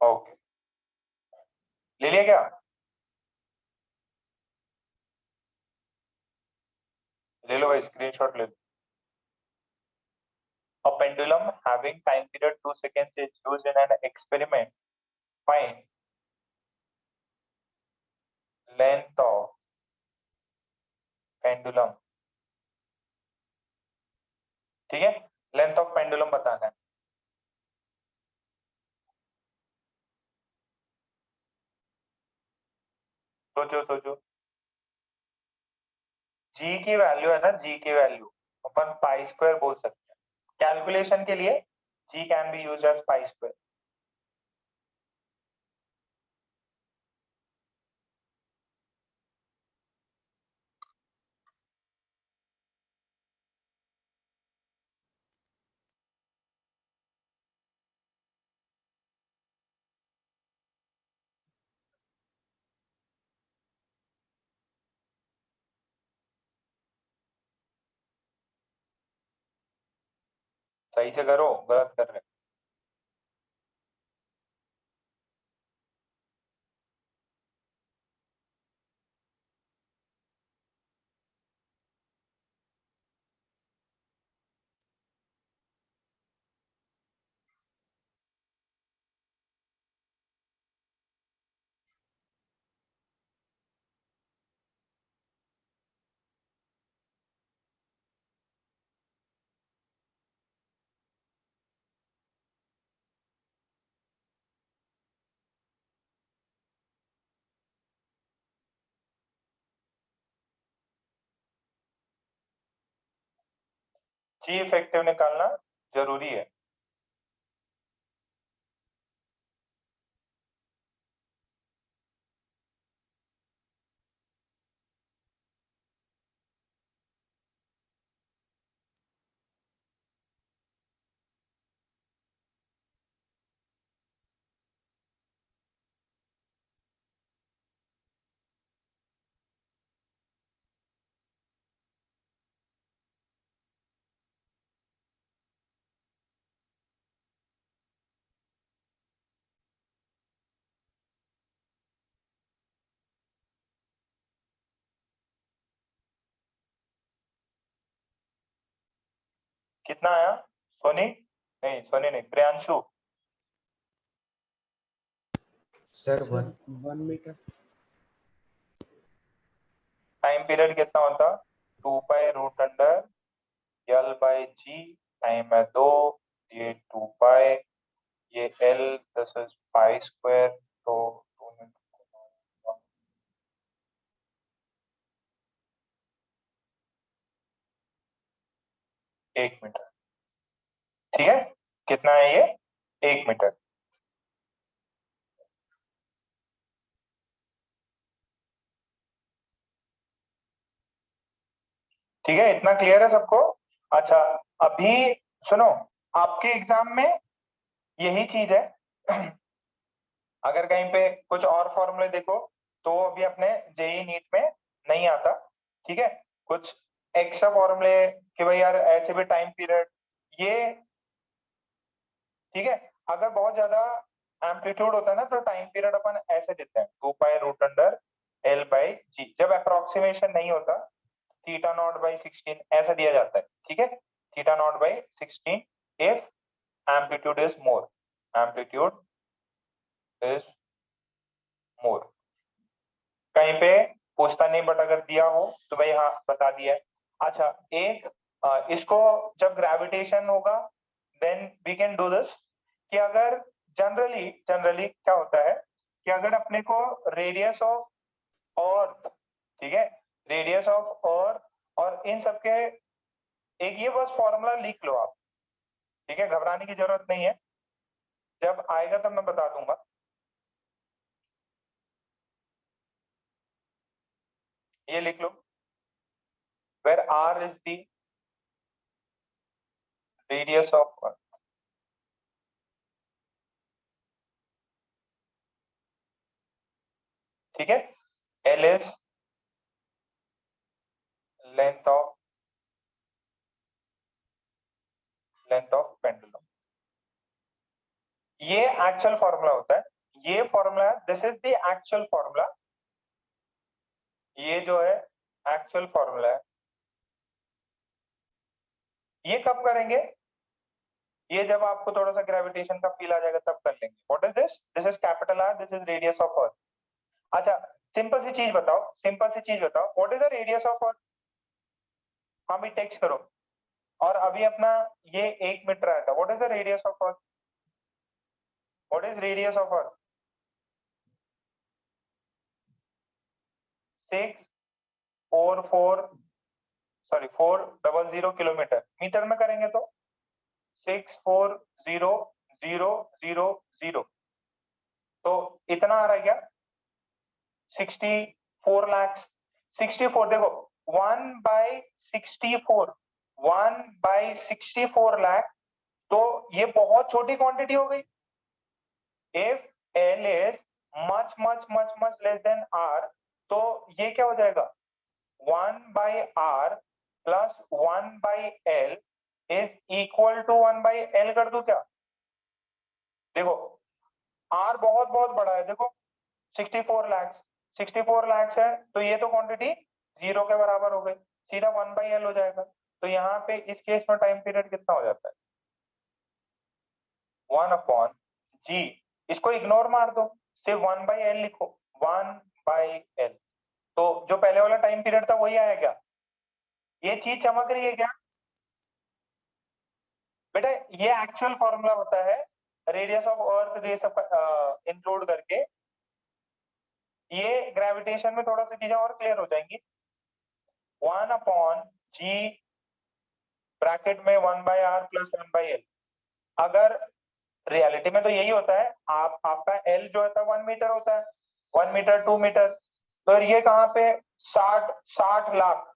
ओके ले लिया क्या? ले लो भाई, स्क्रीनशॉट ले लो। A pendulum having time period 2 seconds is used in an experiment. Find length of pendulum, ठीक है, लेंथ ऑफ पेंडुलम बताना है। सोचो सोचो, जी की वैल्यू है ना, जी की वैल्यू अपन पाई स्क्वायर बोल सकते हैं कैलकुलेशन के लिए, G can be used as pi square. सही से करो, गलत कर रहे। जी इफेक्टिव निकालना जरूरी है। कितना आया सोनी? नहीं सोनी नहीं, Priyanshu. Sir Sir, 1 meter. Time period कितना होता? 2 by√L/G, टाइम है 2, ये 2 पाई, ये L, this is pi square, तो 1 मीटर। ठीक है, कितना है ये? 1 मीटर। ठीक है, इतना क्लियर है सबको? अच्छा, अभी सुनो, आपके एग्जाम में यही चीज है। अगर कहीं पे कुछ और फॉर्मूले देखो तो अभी अपने जेई नीट में नहीं आता। ठीक है, कुछ एक्स्ट्रा फॉर्मूले कि भाई यार ऐसे भी टाइम पीरियड ये, ठीक है। अगर बहुत ज्यादा एम्पलीट्यूड होता है ना तो टाइम पीरियड अपन ऐसे देते हैं 2 π√L/G। जब अप्रोक्सीमेशन नहीं होता θ0/16 ऐसा दिया जाता है। ठीक है, θ0/16 if amplitude is more, amplitude is more. कहीं पे पूछता नहीं, बट अगर दिया हो तो भाई हाँ बता दिया है। अच्छा, एक इसको जब ग्रेविटेशन होगा then we can do this, कि अगर जनरली क्या होता है कि अगर अपने को रेडियस ऑफ अर्थ, ठीक है, रेडियस ऑफ अर्थ और इन सबके एक ये बस फॉर्मूला लिख लो आप। ठीक है, घबराने की जरूरत नहीं है, जब आएगा तब मैं बता दूंगा। ये लिख लो, where R is the radius of Earth. ठीक है, L is length of pendulum. ये एक्चुअल फॉर्मूला होता है, ये formula, this is the actual formula. ये जो है एक्चुअल फॉर्मूला है। ये कब करेंगे? ये जब आपको थोड़ा सा ग्रेविटेशन का फील आ जाएगा तब कर लेंगे। What is this? This is capital R, this is radius of अर्थ। अच्छा, सिंपल सी चीज बताओ, what is the radius of अर्थ? हाँ भी टेक्स्ट करो। और अभी अपना ये 1 मीटर आया था, what is the radius of earth? What is radius of earth? 400 kilometre. Metre में करेंगे तो 640,000। तो इतना आ रहा है क्या? 64 लाख। 64 देखो, 1/64, 1/64 लाख। तो ये बहुत छोटी क्वांटिटी हो गई। If L is much much much much less than R, तो ये क्या हो जाएगा? 1/r plus 1/l is equal to 1/l कर दो क्या? देखो r बहुत बहुत बड़ा है, देखो 64 लाख, 64 लाख है, तो ये तो क्वांटिटी 0 के बराबर हो गई, सीधा 1/l हो जाएगा। तो यहाँ पे इस केस में टाइम पीरियड कितना हो जाता है? 1/g। इसको इग्नोर मार दो, सिर्फ 1/l लिखो, 1/l। तो जो पहले वाला टाइम पीरियड था वही आया क्या? ये चीज चमक रही है क्या बेटा? ये एक्चुअल फॉर्मूला होता है रेडियस ऑफ अर्थ, ये सब इंक्लूड करके। ये ग्रेविटेशन में थोड़ा सा चीजें और क्लियर हो जाएंगी। 1/g ब्रैकेट में 1/r प्लस 1/l। अगर रियलिटी में तो यही होता है, आपका एल जो होता है 1 मीटर होता है, 1 मीटर 2 मीटर। तो ये कहाँ पे 60 लाख,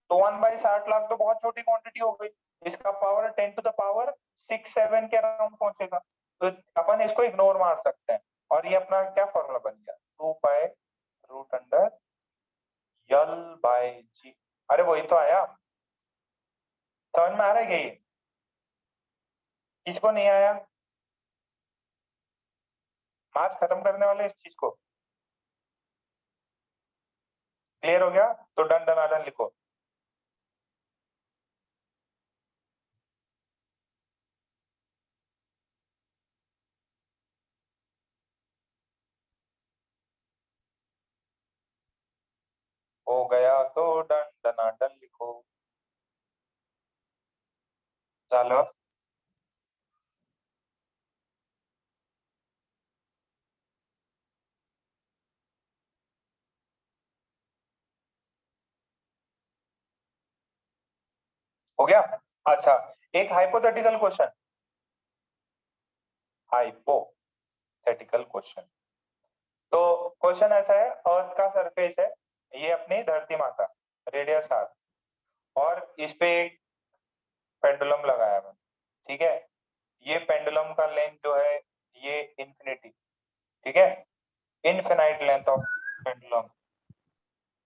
तो 1/60 लाख तो बहुत छोटी क्वांटिटी हो गई, इसका पावर 10⁻6-7 के अराउंड पहुंचेगा। तो अपन इसको इग्नोर मार सकते हैं और ये अपना क्या फॉर्मूला बन गया, 2π√L/g। अरे वही तो आया, समझ में आ रहा है ये? किसको नहीं आया? आज खत्म करने वाले इस चीज को, क्लियर हो गया? तो डन डन लिखो। हो गया तो डन डन लिखो। चलो हो गया। अच्छा, एक हाइपोथेटिकल क्वेश्चन, हाइपोथेटिकल क्वेश्चन। तो क्वेश्चन ऐसा है, अर्थ का सरफेस है, ये अपनी धरती माता, रेडियस r, और इस पे एक पेंडुलम लगाया है, ठीक है। ये पेंडुलम का लेंथ जो है ये इंफिनिटी, ठीक है, infinite length of pendulum,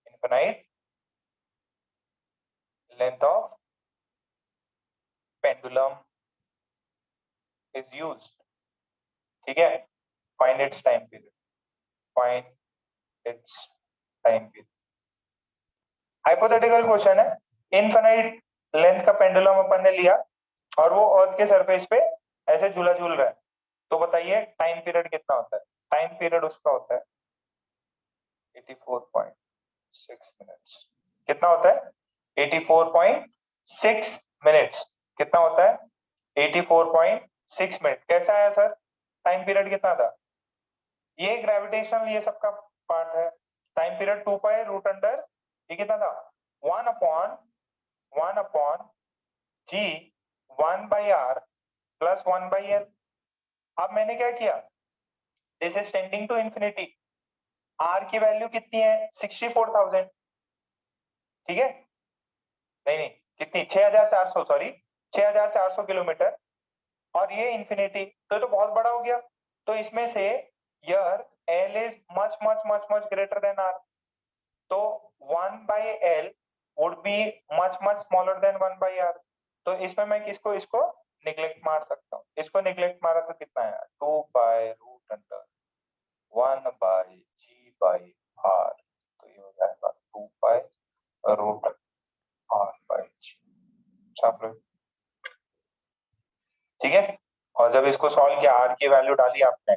infinite length of pendulum is used, ठीक है। Find its time period, find its time period. Hypothetical question है, इनफिनाइट लेंथ का पेंडुलम अपन ने लिया और वो अर्थ के सरफेस पे ऐसे झूला झूल रहा है, तो बताइए टाइम पीरियड कितना होता है? टाइम पीरियड उसका होता है 84.6 मिनट्स। कितना होता है? 84.6 मिनट्स। कितना होता है? 84.6 मिनट। कैसा आया सर? टाइम पीरियड कितना था? ये ग्रेविटेशन ये सबका पार्ट है। टाइम पीरियड 2π√, ये कितना था? 1/g 1/r plus 1/l। अब मैंने क्या किया, this is tending to infinity, r की वैल्यू कितनी है? 64,000, ठीक है। नहीं, कितनी? 6,400, सॉरी 6,400 किलोमीटर, और ये इंफिनिटी, तो ये तो बहुत बड़ा हो गया। तो इसमें से यर l is much much much much greater than r, तो 1/l would be much much smaller than 1/r। तो इसमें मैं इसको निग्लेक्ट मार सकता हूँ, इसको निग्लेक्ट मारा तो कितना है? 2π√1/g/r, तो ये हो जाएगा 2π√r/g, ठीक है। और जब इसको सॉल्व किया, r की वैल्यू डाली आपने,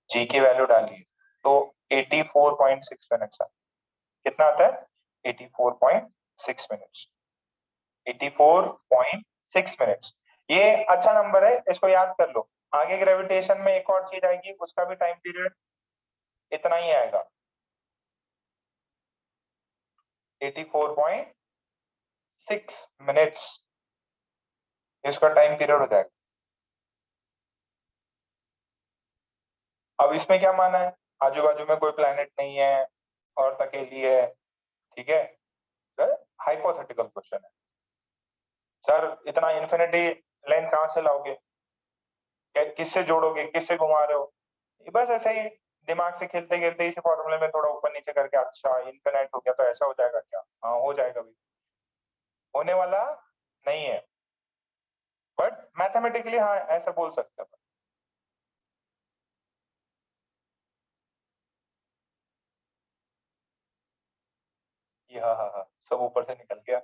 g की वैल्यू डाली, तो 84.6 मिनट्स। कितना आता है? 84.6 मिनट्स, 84.6 मिनट्स। ये अच्छा नंबर है, इसको याद कर लो। आगे ग्रेविटेशन में एक और चीज आएगी, उसका भी टाइम पीरियड इतना ही आएगा, 84.6 मिनट्स, इसका टाइम पीरियड हो जाएगा। अब इसमें क्या माना है? आजू बाजू में कोई प्लेनेट नहीं है, अर्थ अकेली है, ठीक है। हाइपोथेटिकल क्वेश्चन है सर, इतना इन्फिनिटी लेंथ कहां से लाओगे? किससे जोड़ोगे? किससे घुमा रहे हो? बस ऐसे ही दिमाग से खेलते खेलते इसी फॉर्मूले में थोड़ा ऊपर नीचे करके, अच्छा इनफिनाइट हो गया तो ऐसा हो जाएगा क्या? हाँ हो जाएगा भी, होने वाला नहीं है, बट मैथमेटिकली हाँ ऐसा बोल सकते हैं। ये हाँ हाँ हाँ, सब ऊपर से निकल गया।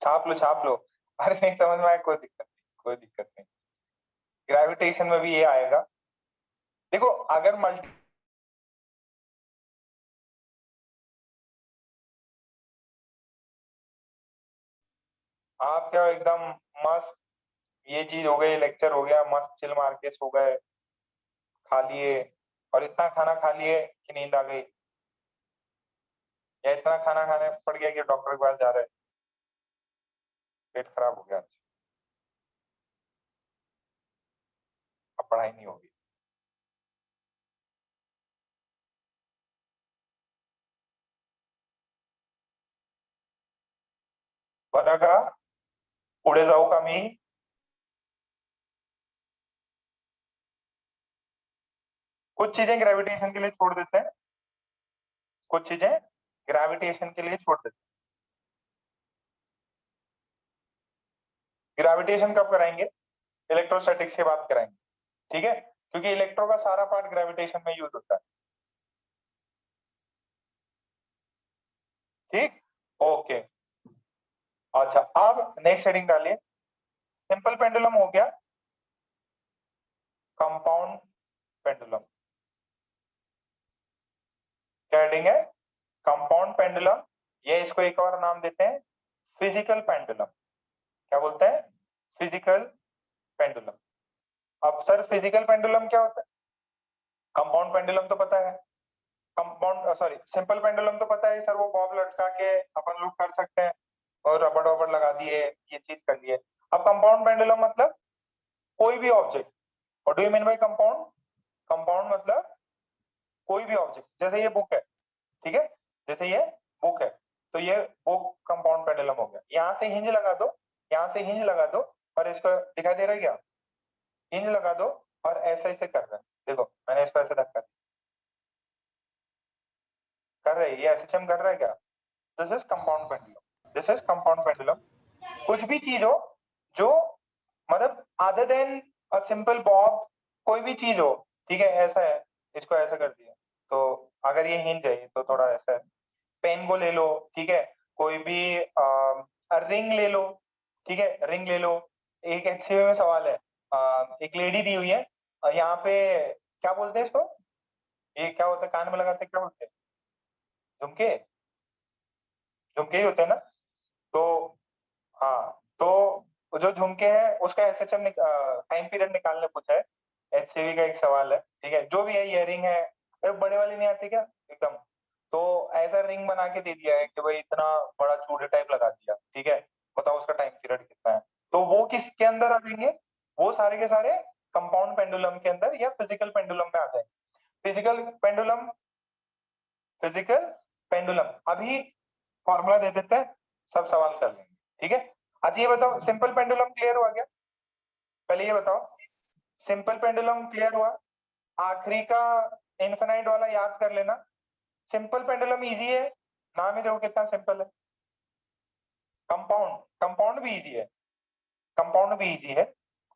छाप लो छाप लो। अरे नहीं समझ में आया, कोई दिक्कत नहीं, कोई दिक्कत नहीं। ग्रेविटेशन में भी ये आएगा। देखो अगर मल्टी, आप क्या एकदम मस्त ये चीज हो गई, लेक्चर हो गया, मस्त चिल मार के सो गए, खा लिए, और इतना खाना खा लिए कि नींद आ गई, या इतना खाना खाने पड़ गया कि डॉक्टर के पास जा रहे, पेट खराब हो गया, अब पढ़ाई नहीं होगी। बरं का, पुढे जाऊ का मी? कुछ चीजें ग्रेविटेशन के लिए छोड़ देते हैं, कुछ चीजें ग्रेविटेशन के लिए छोड़ देते हैं। ग्रेविटेशन कब कराएंगे? इलेक्ट्रोस्टैटिक्स की बात कराएंगे, ठीक है, क्योंकि इलेक्ट्रो का सारा पार्ट ग्रेविटेशन में यूज होता है। ठीक, ओके। अच्छा, अब नेक्स्ट हेडिंग डालिए, सिंपल पेंडुलम हो गया, कंपाउंड पेंडुलम। क्या हेडिंग है? कंपाउंड पेंडुलम, ये इसको एक और नाम देते हैं फिजिकल पेंडुलम। क्या बोलते हैं? Physical pendulum. अब सर फिजिकल पेंडुलम क्या होता है? कंपाउंड पेंडुलम तो पता है, कंपाउंड सॉरी सिंपल पेंडुलम तो पता है सर, वो बॉब लटका के अपन लोग कर सकते हैं और रबड़ वबड़ लगा दिए, ये चीज कर लिए। अब कंपाउंड पेंडुलम मतलब कोई भी object. What do you mean by compound? Compound मतलब कोई भी ऑब्जेक्ट, जैसे ये बुक है, ठीक है, जैसे ये बुक है, तो ये बुक कंपाउंड पेंडुलम हो गया। यहाँ से हिंज लगा दो, यहाँ से हिंज लगा दो, और इसको दिखाई दे रहा है क्या? हिंज लगा दो और ऐसे ऐसे कर रहा है, देखो मैंने इसको ऐसे धक्का कर रहा है, ये एसएचएम कर रहा है क्या? This is compound pendulum, this is compound pendulum. कुछ भी चीज हो जो मतलब other than a simple Bob, कोई भी चीज हो, ठीक है, ऐसा है, इसको ऐसा कर दिया, तो अगर ये हिंज है तो थोड़ा ऐसा है। पेन को ले लो, ठीक है, कोई भी रिंग ले लो, ठीक है, रिंग ले लो। एक एचसीवी में सवाल है, एक लेडी दी हुई है, यहाँ पे क्या बोलते हैं इसको, ये क्या होता है कान में लगाते हैं, क्या बोलते हैं? झुमके, झुमके ही होते हैं ना? तो हाँ, तो जो झुमके हैं उसका एसएचएम टाइम पीरियड निकालने पूछा है, एचसीवी का एक सवाल है, ठीक है, जो भी है, इयरिंग है, अरे बड़े वाली नहीं आती क्या एकदम, तो ऐसा रिंग बना के दे दिया है कि भाई इतना बड़ा चूड़े टाइप लगा दिया, ठीक है, बताओ उसका टाइम पीरियड कितना है, तो वो किसके अंदर आ जाएंगे? वो सारे के सारे कंपाउंड पेंडुलम के अंदर या फिजिकल पेंडुलम में आ जाएंगे। फिजिकल पेंडुलम, फिजिकल पेंडुलम, अभी फॉर्मूला दे देते हैं, सब सवाल कर लेंगे, ठीक है। अच्छा ये बताओ, सिंपल पेंडुलम क्लियर हुआ क्या? पहले ये बताओ, सिंपल पेंडुलम क्लियर हुआ? आखिरी का इनफिनाइट वाला याद कर लेना। सिंपल पेंडुलम इजी है, नाम ही देखो कितना सिंपल है। कंपाउंड, कंपाउंड भी इजी है, कंपाउंड भी इजी है,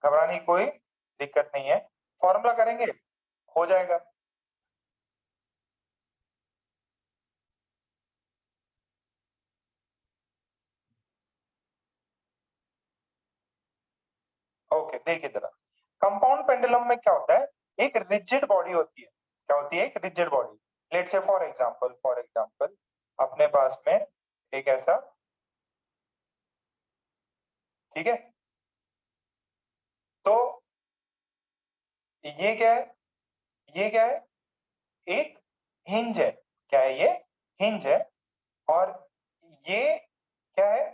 घबराने की कोई दिक्कत नहीं है, फॉर्मूला करेंगे हो जाएगा। ओके देखिए जरा, कंपाउंड पेंडुलम में क्या होता है, एक रिजिड बॉडी होती है। क्या होती है? एक rigid body. Let's say for example, अपने पास में एक ऐसा, ठीक है, तो ये क्या है? ये क्या है? एक हिंज है। क्या है ये? हिंज है। और ये क्या है?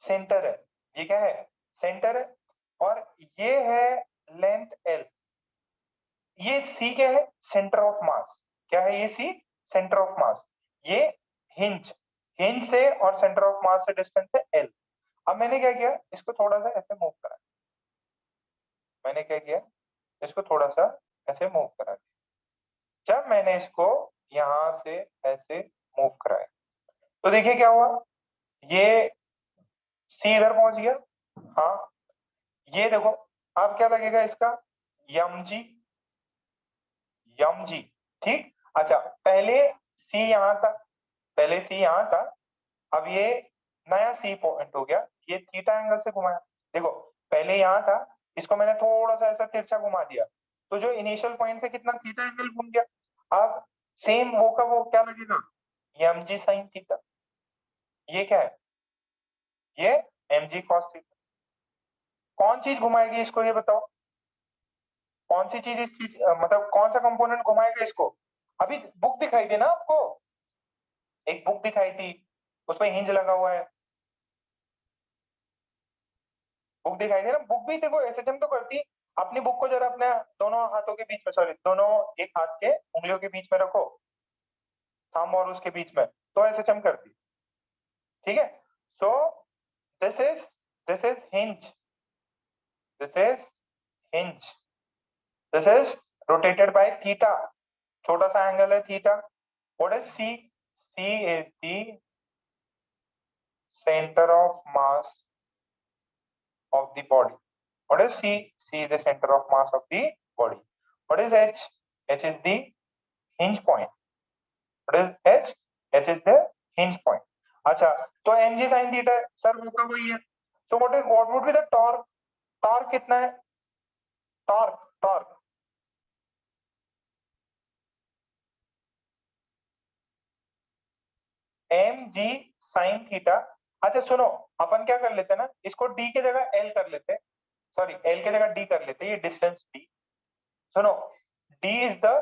सेंटर है। ये क्या है? सेंटर है। और ये है लेंथ एल। ये सी क्या है? Centre of mass. क्या है ये? C centre of mass. ये हिंज, हिंज से और सेंटर ऑफ मास से डिस्टेंस है एल। अब मैंने क्या किया, इसको थोड़ा सा ऐसे मूव करा, मैंने क्या किया, इसको थोड़ा सा ऐसे मूव करा दिया। जब मैंने इसको यहां से ऐसे मूव कराया, तो देखिए क्या हुआ, ये सी इधर पहुंच गया। हाँ, ये देखो, अब क्या लगेगा इसका? यम जी, यम जी, ठीक। अच्छा, पहले सी यहां था, पहले सी यहां था, अब ये नया सी पॉइंट हो गया, ये थीटा एंगल से घुमाया। देखो, पहले यहां था, इसको मैंने थोड़ा सा ऐसा तिरछा घुमा दिया, तो जो इनिशियल पॉइंट से कितना थीटा एंगल घूम गया। अब सेम वो का वो क्या लगेगा? M G sine theta. ये क्या है? ये एम जी कॉस थीटा। कौन चीज घुमाएगी इसको, ये बताओ, कौन सी चीज इस चीज मतलब कौन सा कंपोनेंट घुमाएगा इसको? अभी बुक दिखाई दी ना आपको, एक बुक दिखाई थी, उसमें हिंज लगा हुआ है, बुक दिखाई दे ना, बुक भी देखो एसएचएम तो करती। अपनी बुक को जरा अपने दोनों हाथों के बीच में, सॉरी दोनों एक हाथ के उंगलियों के बीच में रखो, थंब और उसके बीच में, तो एसएचएम करती। ठीक है, so this is hinge, this is hinge, this is rotated by theta, छोटा सा एंगल है theta. What is C? C is the center of mass of the body. What is C? C is the center of mass of the body. What is H? H is the hinge point. What is H? H is the hinge point. अच्छा, तो mg sin theta सर वो का वही है। So what would be the torque? Torque कितना है? Torque mg sin theta। अच्छा सुनो, अपन क्या कर लेते हैं ना, इसको d की जगह l कर लेते, सॉरी l की जगह d कर लेते, ये डिस्टेंस d। सुनो, d is the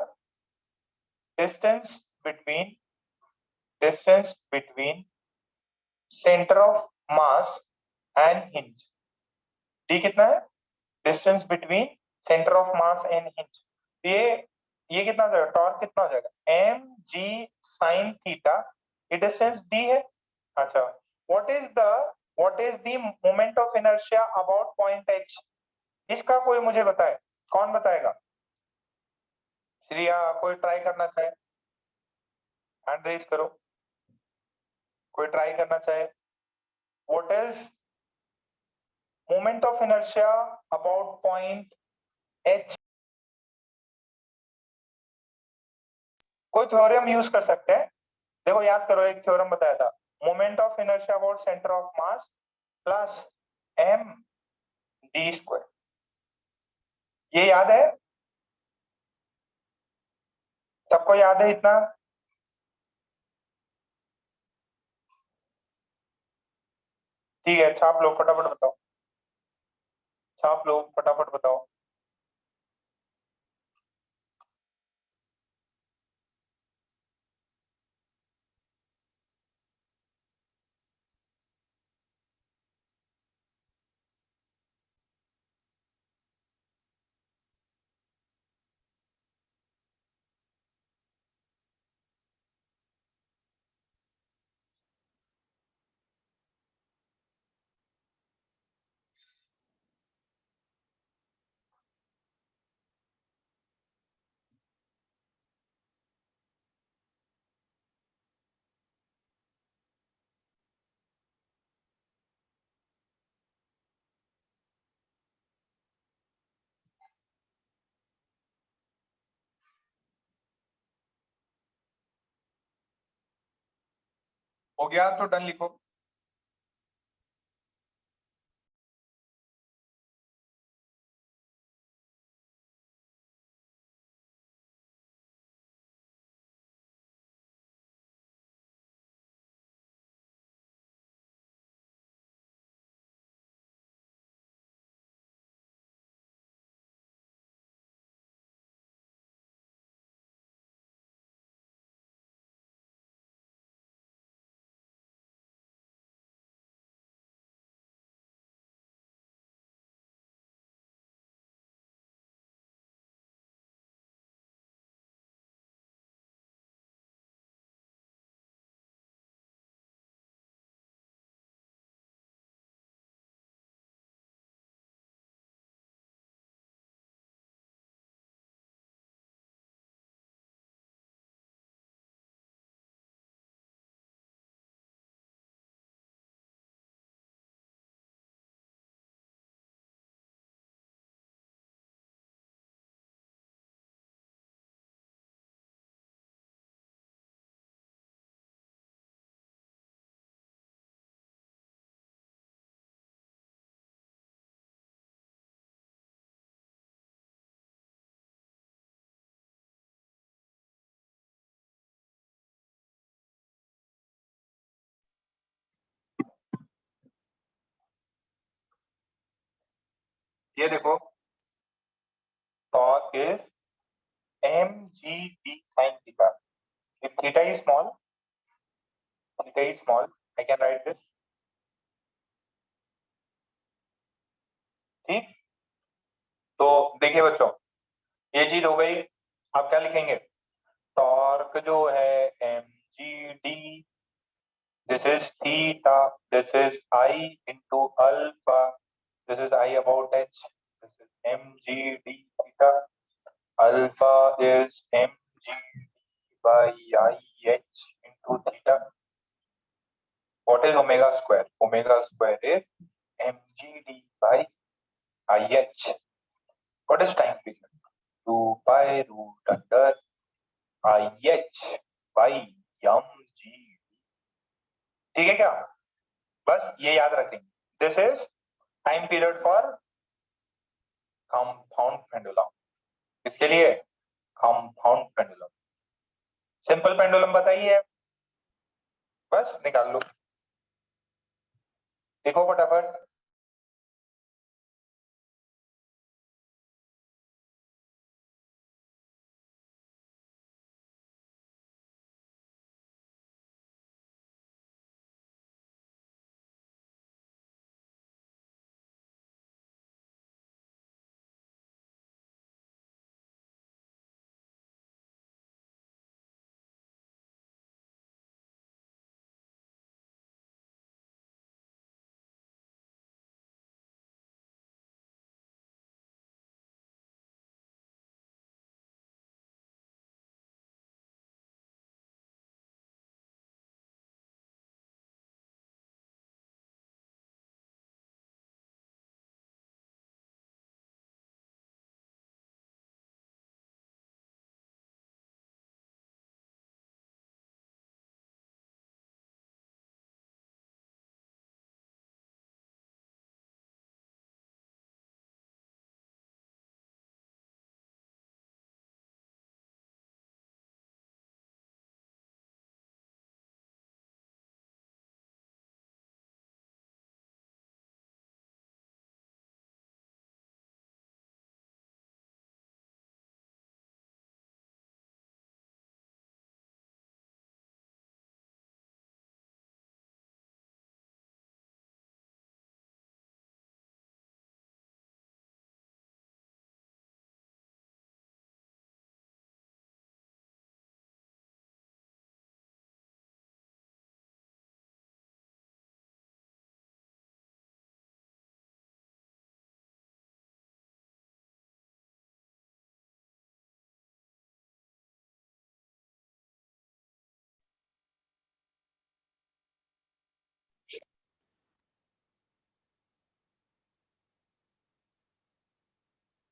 distance between center of mass and hinge। d कितना है? Distance between centre of mass and hinge. ये कितना हो जाएगा, टॉर्क कितना हो जाएगा, mg sin थीटा, ये डिस्टेंस d है। अच्छा, what is the moment of inertia about point h? इसका कोई मुझे बताए, कौन बताएगा? श्रिया, कोई ट्राई करना चाहे हैंड रेज करो, कोई ट्राई करना चाहे। What is moment of inertia about point h? कोई थ्योरम यूज कर सकते हैं, देखो याद करो, एक थ्योरम बताया था, moment of inertia about centre of mass plus m d square, ये याद है? सबको याद है इतना? ठीक है, छाप लो, फटाफट बताओ, छाप लो, फटाफट बताओ। हो गया तो डन लिखो। ये देखो torque is mgd sin theta. If theta is small, I can write this. ठीक, तो देखिए बच्चों, ये चीज हो गई। आप क्या लिखेंगे? टॉर्क जो है mgd, this is theta, this is I into alpha, this is I about h, this is mgd theta, alpha is mgd by I h into theta. What is omega square? Omega square is mgd by IH. What is time period? 2 pi root under IH by mgd. ठीक है क्या? बस ये याद रखेंगे, this is time period for compound pendulum. इसके लिए कंपाउंड पेंडुलम। सिंपल पेंडुलम बताइए, बस निकाल लो, देखो फटाफट।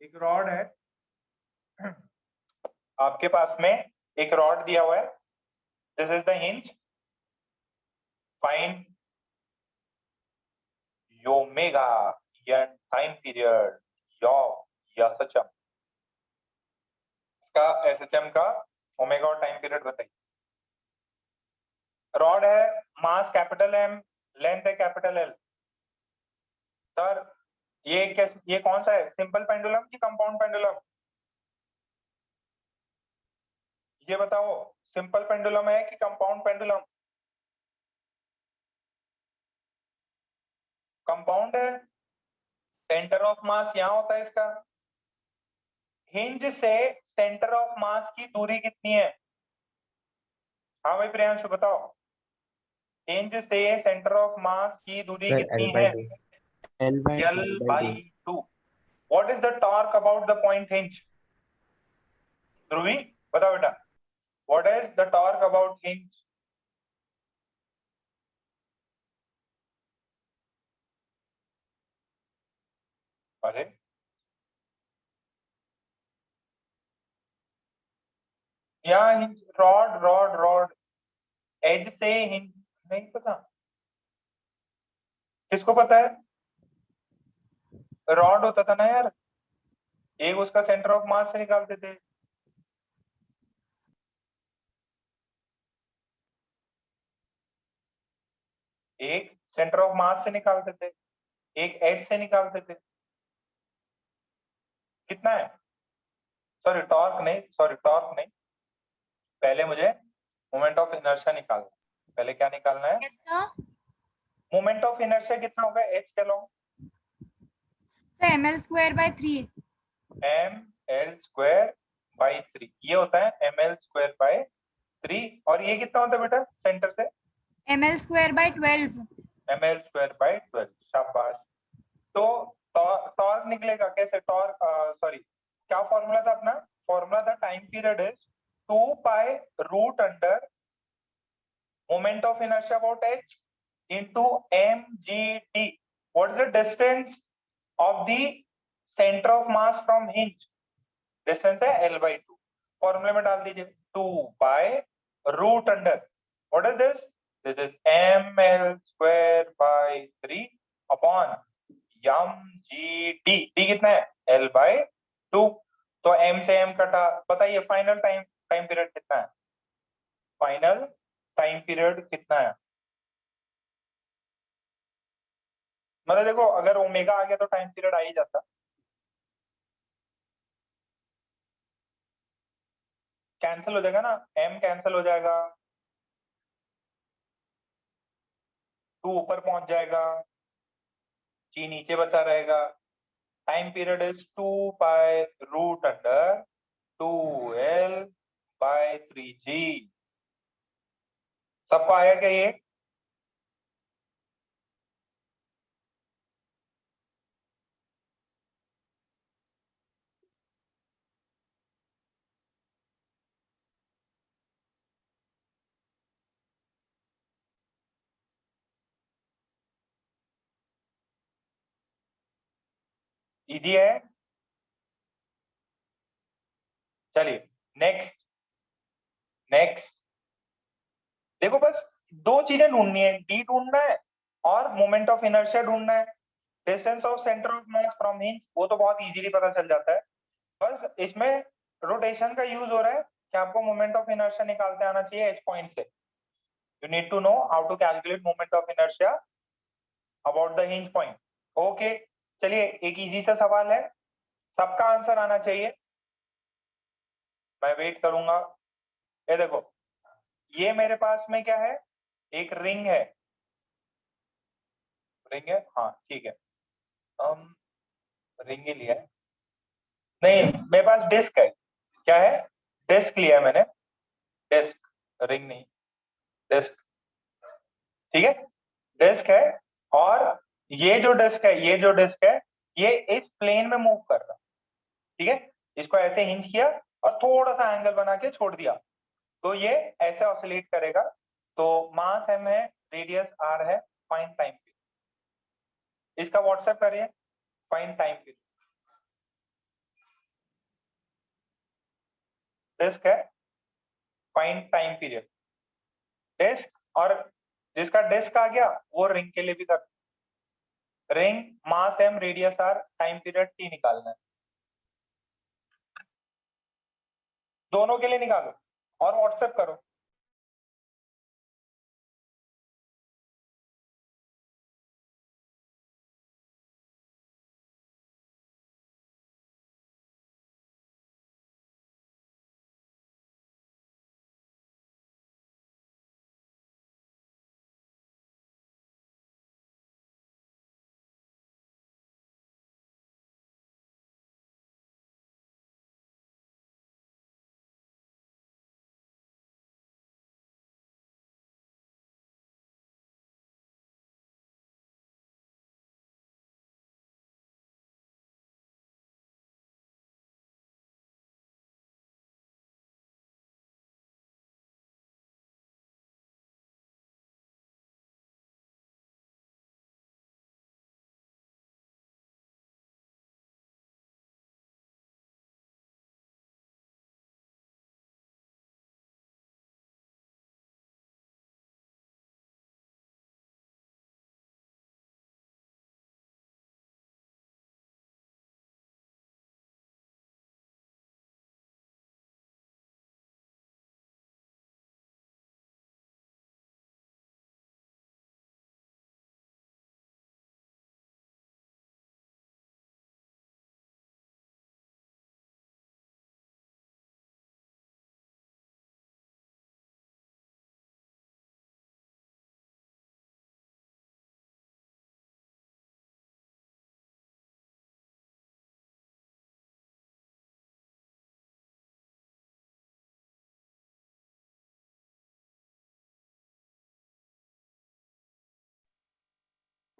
एक रॉड है, आपके पास में एक रॉड दिया हुआ है, this is the hinge, find omega या टाइम पीरियड या एसएचएम। इसका एसएचएम का ओमेगा और टाइम पीरियड बताइए। रॉड है, मास कैपिटल एम, लेंथ है कैपिटल एल। सर ये कौन सा है, सिंपल पेंडुलम कि कंपाउंड पेंडुलम? ये बताओ, सिंपल पेंडुलम है कि कंपाउंड पेंडुलम? कंपाउंड है। सेंटर ऑफ मास यहां होता है इसका। हिंज से सेंटर ऑफ मास की दूरी कितनी है? हाँ भाई प्रियांशु बताओ, हिंज से सेंटर ऑफ मास की दूरी कितनी है? L by L by 2. What is the torque about the point hinge? ध्रुवी बताओ बेटा, what is the torque about hinge? अरे यहाँ hinge, rod rod rod edge से हिंज नहीं पता, किसको पता है? रॉड होता था ना यार, एक उसका सेंटर ऑफ मास से निकालते थे। एक सेंटर ऑफ मास से निकालते थे, एक एज से निकालते थे। कितना है, सॉरी टॉर्क नहीं, पहले मुझे मोमेंट ऑफ इनर्शिया निकालना है। पहले क्या निकालना है, Yes, sir. Moment of inertia कितना होगा, एच के long Sir, ml square by 3. ml square by 3, ये होता है ml स्क्वायर बाई 3, और ये कितना होता है बेटा सेंटर से, ml square by 12. ml square by 12, शाबाश। तो टॉर्क निकलेगा कैसे, टॉर्क सॉरी क्या फॉर्मूला था अपना, फॉर्मूला था time period is 2 pi root under moment of inertia about h into mgt, what is the distance of the center of mass from hinge, distance है l by 2, फॉर्मूले में डाल दीजिए 2 by root under, what is this, this is ml square by 3 upon mgt, d कितना है l by 2, तो m से m कटा, बताइए फाइनल टाइम पीरियड कितना है, फाइनल टाइम पीरियड कितना है, मतलब देखो अगर ओमेगा आ गया तो टाइम पीरियड आ ही जाता, कैंसिल हो जाएगा ना, m कैंसिल हो जाएगा, 2 ऊपर पहुंच जाएगा, g नीचे बचा रहेगा, time period is 2 pi root under 2l by 3g, सबको आया क्या ये, इजी है, चलिए नेक्स्ट, देखो बस दो चीजें ढूंढनी है, डी ढूंढना है और मोमेंट ऑफ इनर्शिया ढूंढना है, distance of centre of mass from hinge वो तो बहुत इजीली पता चल जाता है, बस इसमें रोटेशन का यूज हो रहा है कि आपको मोमेंट ऑफ इनर्शिया निकालते आना चाहिए एच पॉइंट से, you need to know how to calculate moment of inertia about the hinge point, okay. चलिए एक इजी सा सवाल है, सबका आंसर आना चाहिए, मैं वेट करूंगा, ये देखो ये मेरे पास में क्या है, एक रिंग है, हाँ ठीक है, हम रिंग ही लिया है, नहीं मेरे पास डिस्क है, क्या है, डिस्क लिया है मैंने, डिस्क, रिंग नहीं, डिस्क, ठीक है, डिस्क है, और ये जो डिस्क है, ये इस प्लेन में मूव कर रहा है, ठीक है, इसको ऐसे हिंज किया और थोड़ा सा एंगल बना के छोड़ दिया, तो ये ऐसे ऑसिलेट करेगा, तो मास m है, रेडियस r है, फाइंड टाइम पीरियड, इसका व्हाट्सएप करिए, फाइंड टाइम पीरियड, डिस्क है, फाइंड टाइम पीरियड, डिस्क, और जिसका डिस्क आ गया वो रिंग के लिए भी कर, रिंग मास m radius r time period t निकालना है, दोनों के लिए निकालो और व्हाट्सएप करो।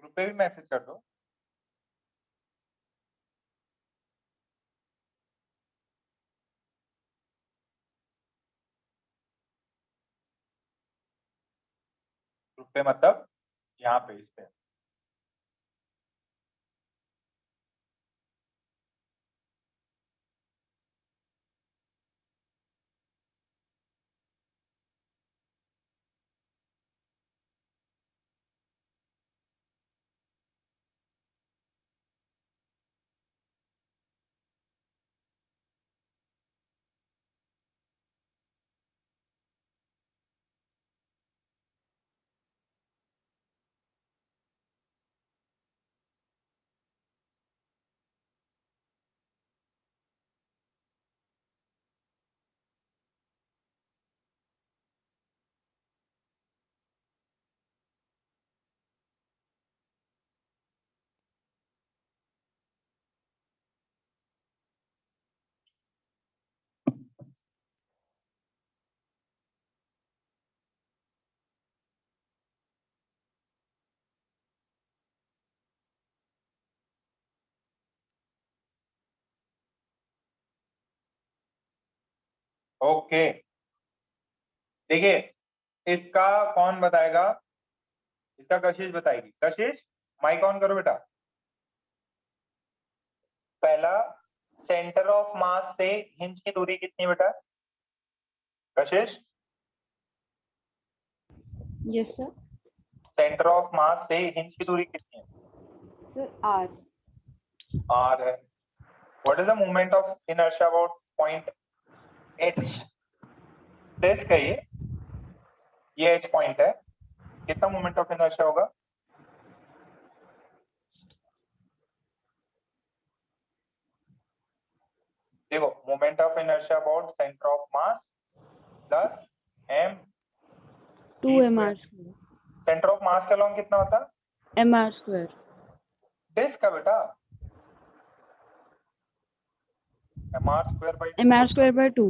ग्रुप पे भी मैसेज कर दो। ग्रुप पे मतलब यहाँ पे, इस पे। ओके, देखिए इसका कौन बताएगा? इसका कशिश बताएगी। कशिश माइक ऑन करो बेटा। पहला, सेंटर ऑफ मास से हिंज की दूरी कितनी बेटा? Kashish, yes sir. Centre of mass से हिंज की दूरी कितनी है? Sir R. आर है। What is the moment of inertia about point H? Disc है ये एच पॉइंट है। कितना मोमेंट ऑफ इनर्शिया होगा? देखो, moment of inertia about centre of mass plus m 2mr square. Centre of मास के अलॉन्ग कितना होता? mr square. डिस्क का बेटा mr square by mr square by 2।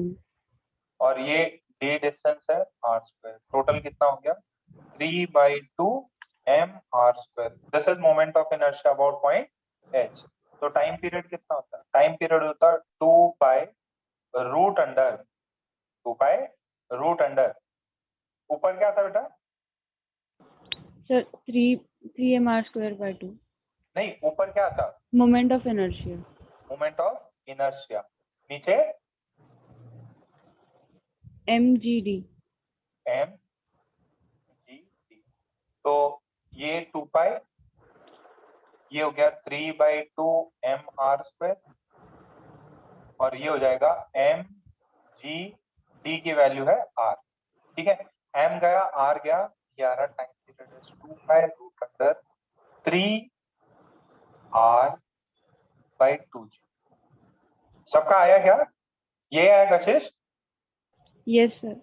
और ये d डिस्टेंस है r स्क्वायर। टोटल कितना हो गया? 3/2 mr square. This is moment of inertia about point h। तो टाइम पीरियड कितना होता है? टाइम पीरियड होता है 2 by root under, 2 by root under, ऊपर क्या था बेटा? Sir 3mr square by 2। नहीं, ऊपर क्या था? Moment of inertia. Moment of inertia. नीचे mgd। m g d। तो ये 2 पाई, ये हो गया 3/2 mr स्क्वायर और ये हो जाएगा m g d की वैल्यू है r। ठीक है, m गया r गया, ये आ रहा टाइम पीरियड है 2 pi root under 3 r by 2g। सबका आया क्या? ये आया कशिश? Yes sir.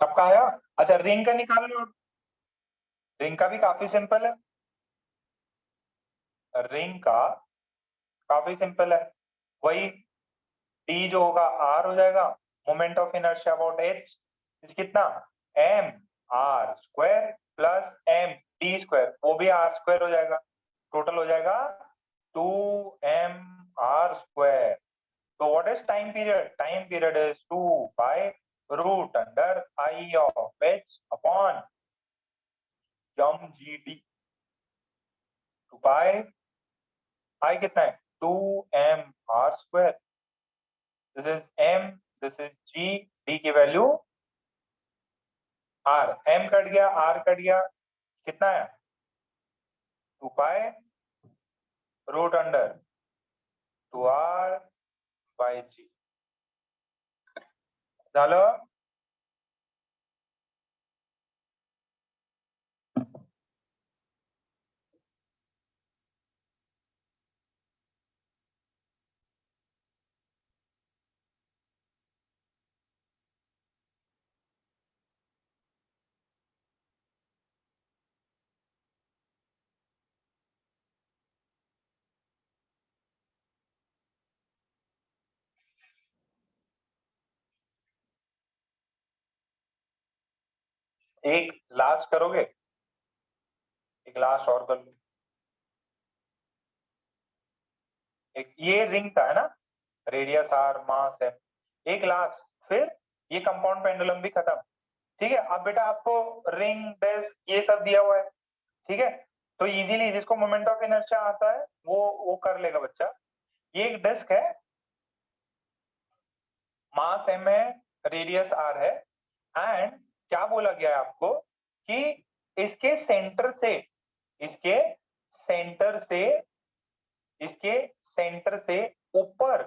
सबका आया? अच्छा, रिंग का निकाल लो। रिंग का भी काफी सिंपल है। रिंग का काफी सिंपल है, वही d जो होगा r हो जाएगा, moment of inertia about h इस कितना? m r square plus m d square, वो भी r स्क्वायर हो जाएगा। टोटल हो जाएगा 2m r स्क्वायर। तो what is time period? Time period is 2 by root under i of h upon mgd। 2 pi I कितना है 2mr²। This is m, this is g, d की वैल्यू r, m कट गया r कट गया, कितना है 2 pi root under 2r by g। झालं? एक लास्ट करोगे? एक लास्ट और कर लो। एक ये रिंग था है ना, रेडियस आर मास है, एक लास्ट, फिर ये कंपाउंड पेंडुलम भी खत्म। ठीक है, अब बेटा आपको रिंग डिस्क ये सब दिया हुआ है, ठीक है, तो इजीली जिसको मोमेंट ऑफ इनर्शिया आता है वो कर लेगा बच्चा। ये एक डिस्क है, मास m है, रेडियस r है, एंड क्या बोला गया है आपको कि इसके सेंटर से इसके सेंटर से इसके सेंटर से ऊपर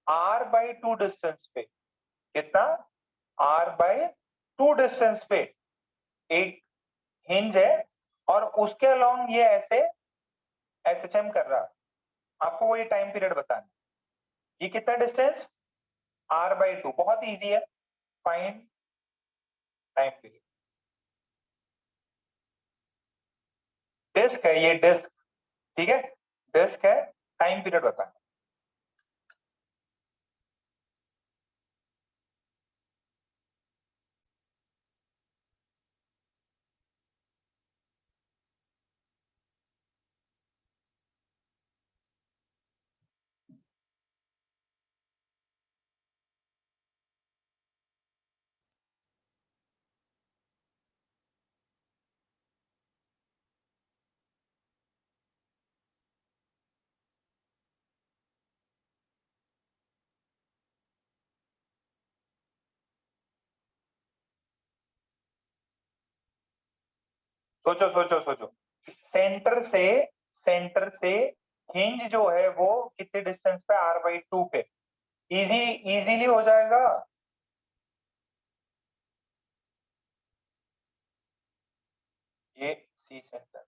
r/2 डिस्टेंस पे, कितना r/2 डिस्टेंस पे एक हिंज है, और उसके अलोंग ये ऐसे एसएचएम कर रहा है। आपको वो ये टाइम पीरियड बताना है, ये कितना डिस्टेंस r/2, बहुत इजी है, फाइंड टाइम पीरियड। डिस्क है ये, डिस्क, ठीक है, डिस्क है, टाइम पीरियड बताना। सोचो सोचो सोचो, सेंटर से हिंज जो है वो कितने डिस्टेंस पे, r/2 पे, इजीली हो जाएगा। ये सी सेंटर,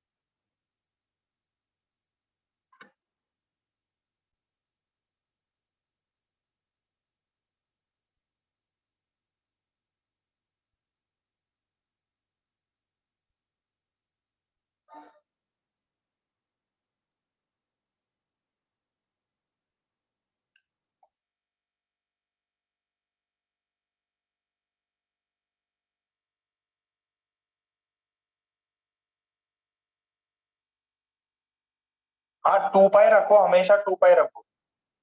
हाँ 2 पाई रखो, हमेशा 2 पाई रखो,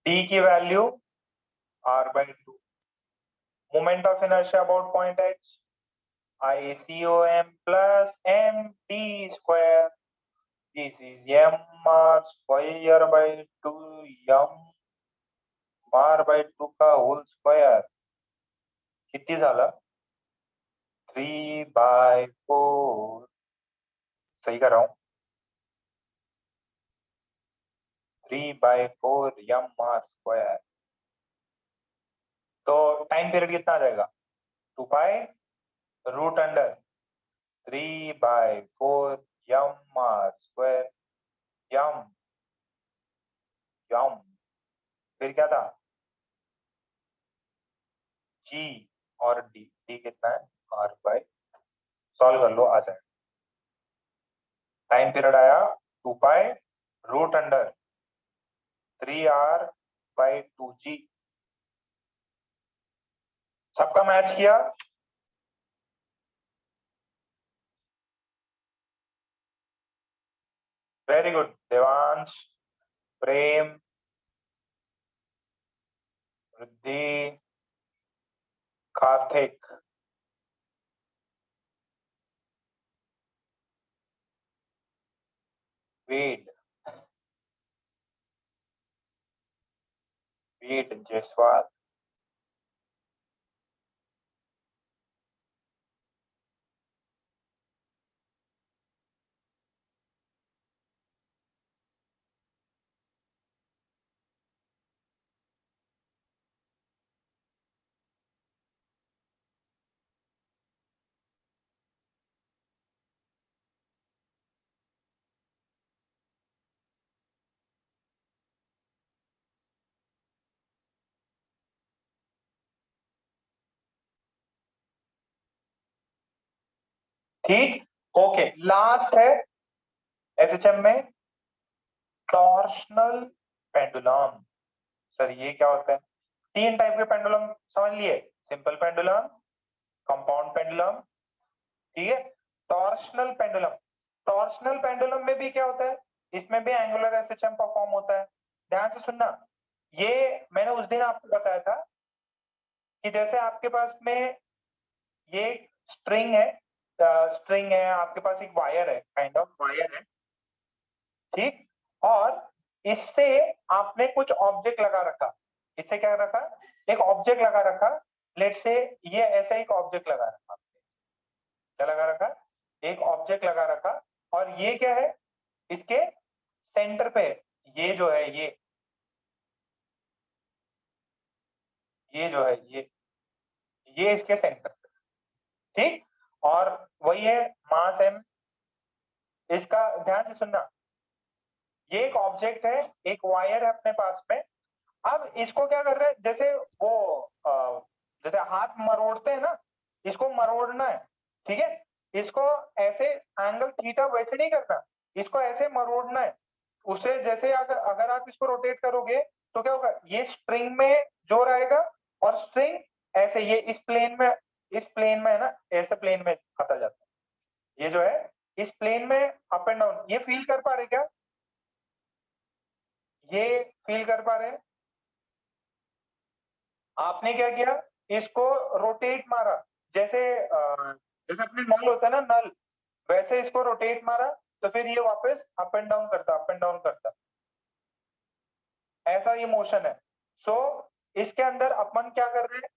डी की value r/2, moment of inertia about point h, ICOM plus md square, this is mr square by 2 m r/2 का होल स्क्वायर, किती झालं 3/4, सही कर रहा हूं, 3/4 mr²। तो टाइम पीरियड कितना आ जाएगा 2 पाई रूट अंडर 3/4 mr², यम यम, फिर क्या था g और d कितना है r/, सॉल्व कर लो आ जाएगा। टाइम पीरियड आया 2 पाई रूट अंडर 3r/2g। सबका मैच किया? वेरी गुड देवांश, प्रेम, रिद्धि, कार्तिक। वेद जायसवाल। ठीक, ओके। लास्ट है एसएचएम में टॉर्शनल पेंडुलम। सर ये क्या होता है? 3 टाइप के पेंडुलम समझ लिए, सिंपल पेंडुलम, कंपाउंड पेंडुलम, ठीक है। टॉर्शनल पेंडुलम, टॉर्शनल पेंडुलम में भी क्या होता है? इसमें भी एंगुलर एसएचएम परफॉर्म होता है। ध्यान से सुनना, ये मैंने उस दिन आपको बताया था कि जैसे आपके पास में ये स्ट्रिंग है, आपके पास एक वायर है, काइंड ऑफ वायर है, ठीक, और इससे आपने कुछ ऑब्जेक्ट लगा रखा। इससे क्या रखा? एक ऑब्जेक्ट लगा रखा। लेट से ये ऐसा एक ऑब्जेक्ट लगा रखा। क्या लगा रखा? एक ऑब्जेक्ट लगा रखा, और ये क्या है? इसके सेंटर पे ये जो है ये जो है ये इसके सेंटर पे, ठीक। और वही है मास m। इसका ध्यान से सुनना, ये एक ऑब्जेक्ट है, एक वायर है अपने पास में। अब इसको क्या कर रहे हैं? जैसे वो जैसे हाथ मरोड़ते हैं ना, इसको मरोड़ना है, ठीक है। इसको ऐसे एंगल थीटा वैसे नहीं करना, इसको ऐसे मरोड़ना है। उसे जैसे अगर आप इसको रोटेट करोगे तो क्या होगा? ये स्ट्रिंग में जो रहेगा, और स्ट्रिंग ऐसे ये इस प्लेन में है ना, ऐसे प्लेन में आता जाता है। ये जो है इस प्लेन में अप एंड डाउन, ये फील कर पा रहे क्या? ये फील कर पा रहे हैं? आपने क्या किया? इसको रोटेट मारा, जैसे जैसे अपने नल होता है ना, नल, वैसे इसको रोटेट मारा, तो फिर ये वापस अप एंड डाउन करता। ऐसा ये मोशन है। सो इसके अंदर अपन क्या कर रहे हैं?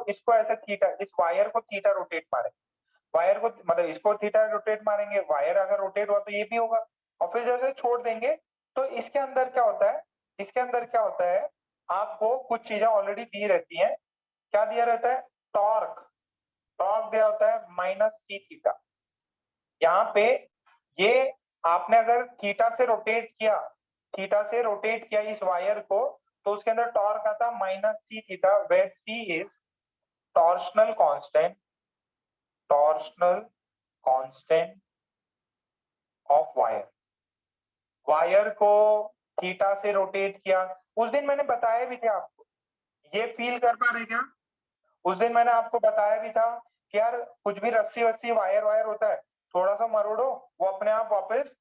इसको ऐसे थीटा, इस वायर को थीटा रोटेट मारे, वायर को मतलब इसको थीटा रोटेट मारेंगे, वायर अगर रोटेट हुआ तो ये भी होगा, और फिर जैसे छोड़ देंगे तो इसके अंदर क्या होता है? इसके अंदर क्या होता है? आपको कुछ चीजें ऑलरेडी दी रहती हैं। क्या दिया रहता है? टॉर्क, टॉर्क दिया होता है माइनस सी थीटा। यहाँ पे ये आपने अगर थीटा से रोटेट किया इस वायर को, तो उसके अंदर टॉर्क आता minus C theta, where C is torsional constant of wire. Wire को थीटा से रोटेट किया, उस दिन मैंने बताया भी था आपको, ये फील कर पा रहे क्या? उस दिन मैंने आपको बताया भी था कि यार कुछ भी रस्सी वस्सी वायर होता है, थोड़ा सा मरोड़ो, वो अपने आप वापस।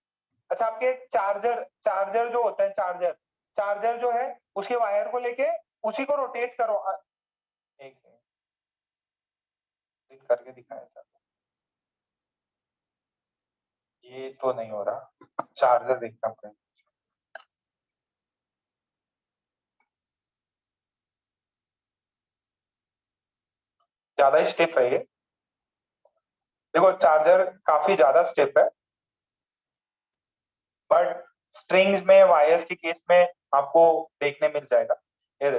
अच्छा, आपके चार्जर जो होता है, चार्जर जो है उसके वायर को लेके उसी को रोटेट करो। एक मिनट करके दिखाया था, ये तो नहीं हो रहा। चार्जर देखता हूँ, ज्यादा स्टिफ है ये। देखो चार्जर काफी ज्यादा स्टिफ है, बट स्ट्रिंग्स में, वायर्स के केस में आपको देखने मिल जाएगा। ये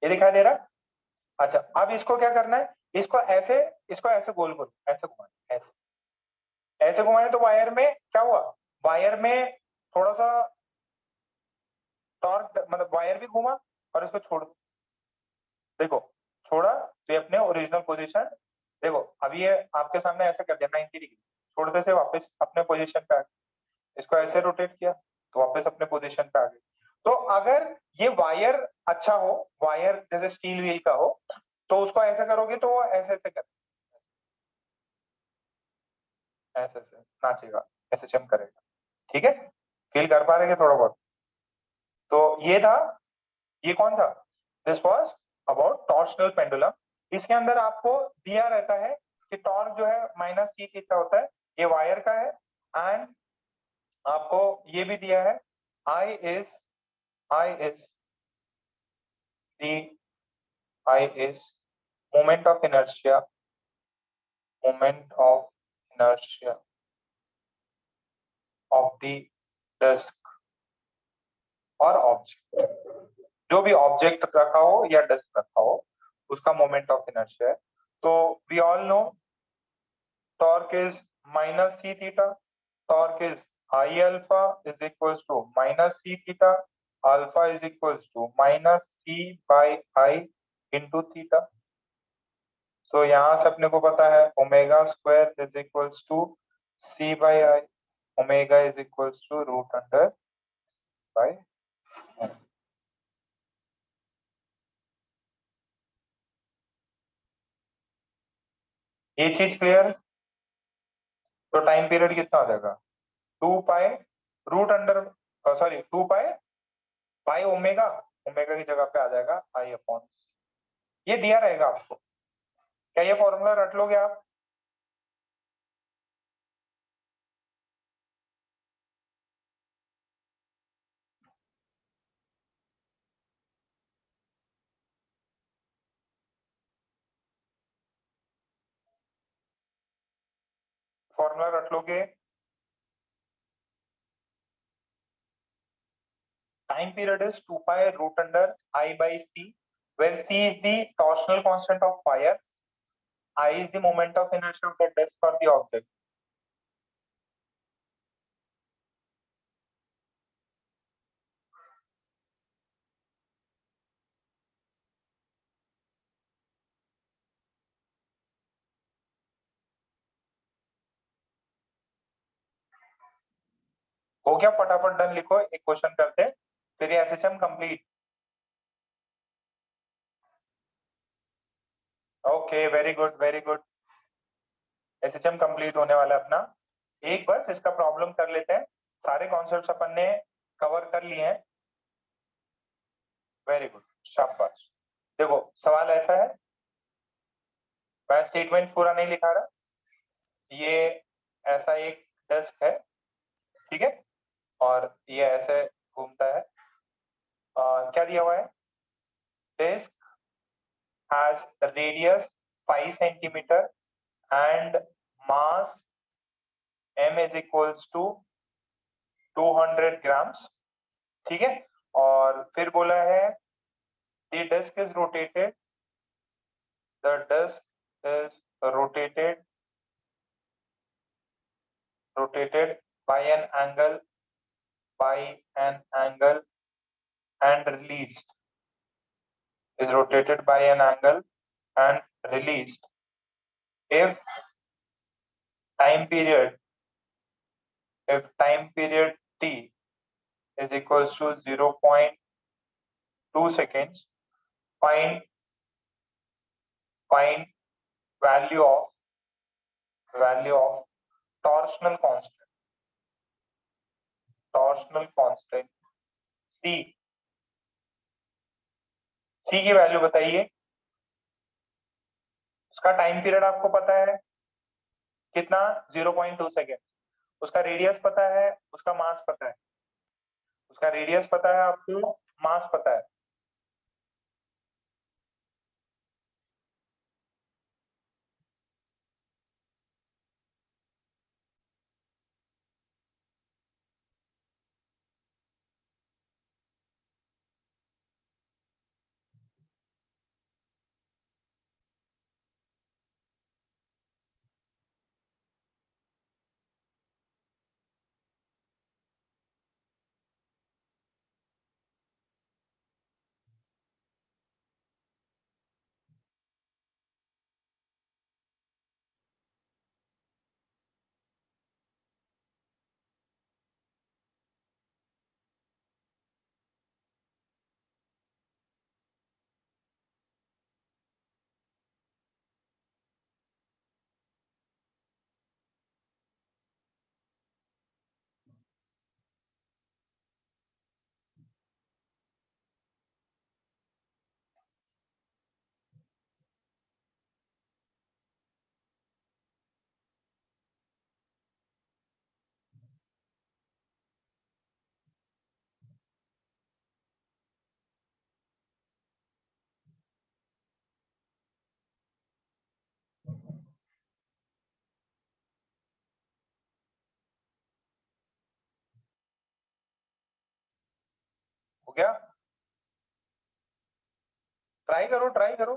दिखाई दे रहा है? अच्छा, अब इसको क्या करना है? इसको ऐसे गोल गोल ऐसे घुमाना, ऐसे घुमाए तो वायर में क्या हुआ? वायर में थोड़ा सा टॉर्क, मतलब वायर भी घूमा, और इसको छोड़ दो। देखो छोड़ा तो ये अपने ओरिजिनल पोजीशन, देखो अभी ये आपके सामने ऐसे कर दिया 90 डिग्री, छोड़ते से वापस अपने पोजीशन पे आ गए। इसको ऐसे रोटेट किया तो वापस अपने पोजीशन पे आ गए। तो अगर ये वायर अच्छा हो, वायर जैसे स्टील व्हील का हो, तो उसको ऐसे करोगे तो वो ऐसे ऐसे कर, ऐसे ऐसे नाचेगा, ऐसे चम करेगा, ठीक है। फील कर पा रहे हैं थोड़ा बहुत? तो ये था, ये कौन था? This was about torsional pendulum. इसके अंदर आपको दिया रहता है कि टॉर्क जो है माइनस सी थीटा होता है, ये वायर का है, एंड आपको ये भी दिया है I is the I is moment of inertia of the disk और ऑब्जेक्ट, जो भी ऑब्जेक्ट रखा हो या डिस्क रखा हो उसका मोमेंट ऑफ इनर्शिया है। तो we all know torque is minus C theta, torque is I alpha is equals to minus C theta, alpha is equals to minus C by I into theta. So यहां से अपने को पता है omega square is equals to C by I, omega is equals to root under by. ये चीज क्लियर? तो टाइम पीरियड कितना हो जाएगा 2 पाई रूट अंडर सॉरी 2 पाई पाई ओमेगा, ओमेगा की जगह पे आ जाएगा आई अपॉन सी। ये दिया रहेगा आपको, क्या ये फॉर्मूला रट लोगे आप? फॉर्मूला रट लोगे? Time period is 2 pi root under I by C, where c is the torsional constant of fire, I is the moment of inertia of the disk or the object. हो गया? फटाफट डन लिखो, एक क्वेश्चन करते हैं फिर ये SHM complete. Okay very good very good, SHM complete होने वाला है अपना। एक बस इसका प्रॉब्लम कर लेते हैं, सारे कॉन्सेप्ट्स अपन ने कवर कर लिए हैं। वेरी गुड, शाबाश। देखो सवाल ऐसा है, मैं स्टेटमेंट पूरा नहीं लिखा रहा, ये ऐसा एक डिस्क है, ठीक है, और ये ऐसे घूमता है। क्या दिया हुआ है? Disc has radius 5 centimetre and mass m is equals to 200 grams, ठीक है। और फिर बोला है the disk is rotated, the disk is rotated by an angle and released, is rotated by an angle and released if time period t is equals to 0.2 seconds, find value of torsional constant c की वैल्यू बताइए। उसका टाइम पीरियड आपको पता है कितना, 0.2 सेकेंड। उसका रेडियस पता है, उसका मास पता है, उसका रेडियस पता है आपको, मास पता है। गया? ट्राई करो, ट्राई करो।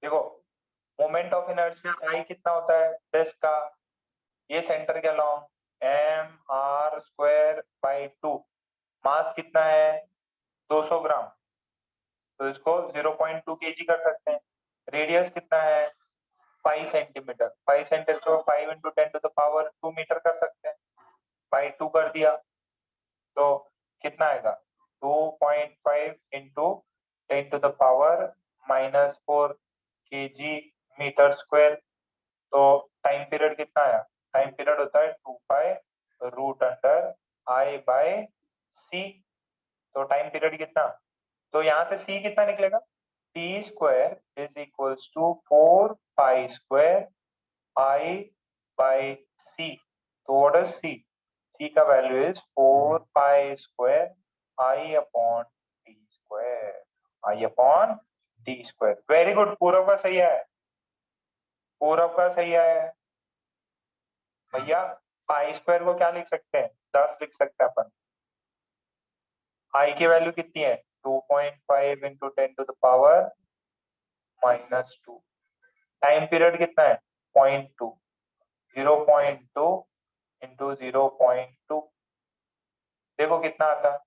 देखो मोमेंट ऑफ इनर्शिया आई कितना होता है डिस्क का, ये सेंटर के अलोंग mr²/2, मास कितना है 200 ग्राम, तो इसको 0.2 kg कर सकते हैं। रेडियस कितना है 5 सेंटीमीटर, 5 सेंटीमीटर को 5 × 10⁻² मीटर कर सकते हैं, बाई 2 कर दिया तो कितना आएगा 2.5 × 10⁻⁻4 kg मीटर स्क्वायर। तो टाइम पीरियड कितना आया, टाइम पीरियड होता है 2π√I/c। तो टाइम पीरियड कितना, तो यहाँ से c कितना निकलेगा, t² = 4π²I/c। तो व्हाट इज c, c का value is 4π²I/d²। Very good, पूरब का सही है, पूरब का सही है भैया। I² को क्या लिख सकते हैं 10 लिख सकते हैं अपन। I की वैल्यू कितनी है 2.5 × 10⁻⁻²। टाइम पीरियड कितना है 0.2, 0.2 × 0.2, देखो कितना आता है।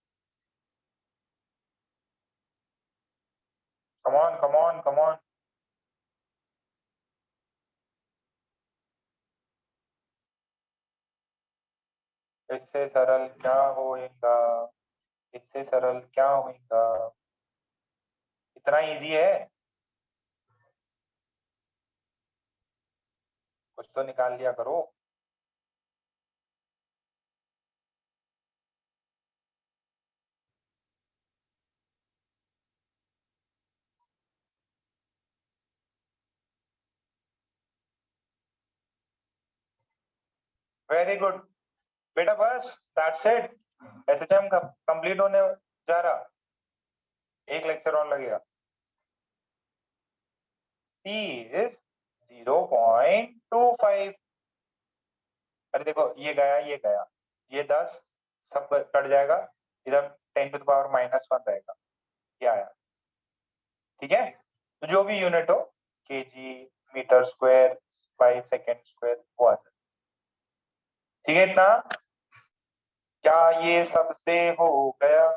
कमॉन कमॉन कमॉन, इससे सरल क्या होएगा, इससे सरल क्या होएगा, इतना इजी है, कुछ तो निकाल लिया करो। वेरी गुड बेटा, बस दैट्स इट। एसएचएम कंप्लीट होने जा रहा, एक लेक्चर और लगेगा। C is 0.25। अरे देखो ये गया, ये गया, ये 10 सब कट जाएगा, इधर 10⁻⁻1 रहेगा, ये आया। ठीक है, तो जो भी यूनिट हो kg metre square by second square वो आता है। ठीक है, इतना क्या ये सबसे हो गया?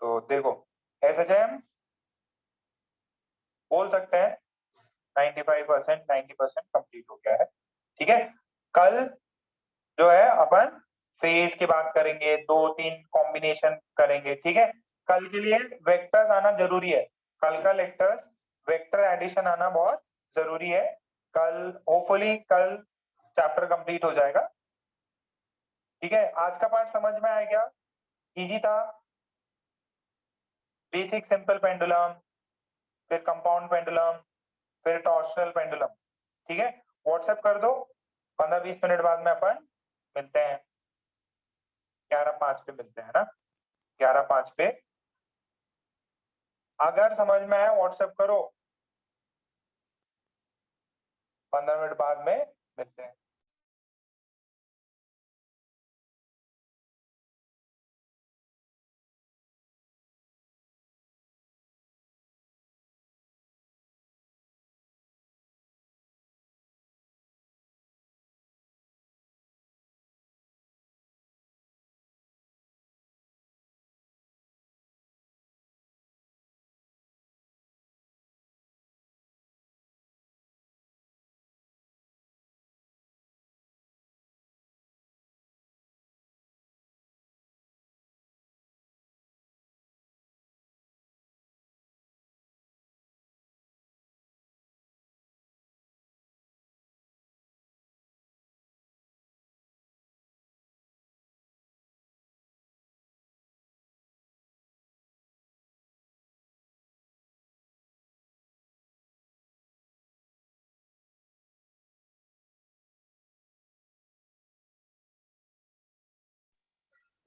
तो देखो एसएचएम बोल सकते हैं 95%, 90% कंप्लीट हो गया है। ठीक है, कल जो है अपन फेज की बात करेंगे, 2-3 कॉम्बिनेशन करेंगे। ठीक है, कल के लिए वेक्टर्स आना जरूरी है, कल का लेक्चर्स वेक्टर एडिशन आना बहुत जरूरी है। कल होपफुली कल चैप्टर कंप्लीट हो जाएगा। ठीक है, आज का पार्ट समझ में आया क्या, इजी था? बेसिक सिंपल पेंडुलम, फिर कंपाउंड पेंडुलम, फिर टॉर्शनल पेंडुलम। ठीक है, व्हाट्सएप कर दो, 15-20 मिनट बाद में अपन मिलते हैं, 11:05 पे मिलते हैं ना, 11:05 पे। अगर समझ में आया व्हाट्सएप करो, 15 मिनट बाद में मिलते हैं।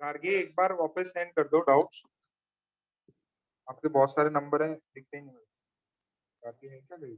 गार्गी एक बार वापस सेंड कर दो डाउट्स, आपके बहुत सारे नंबर हैं, दिखते ही नहीं। गार्गी है क्या गई?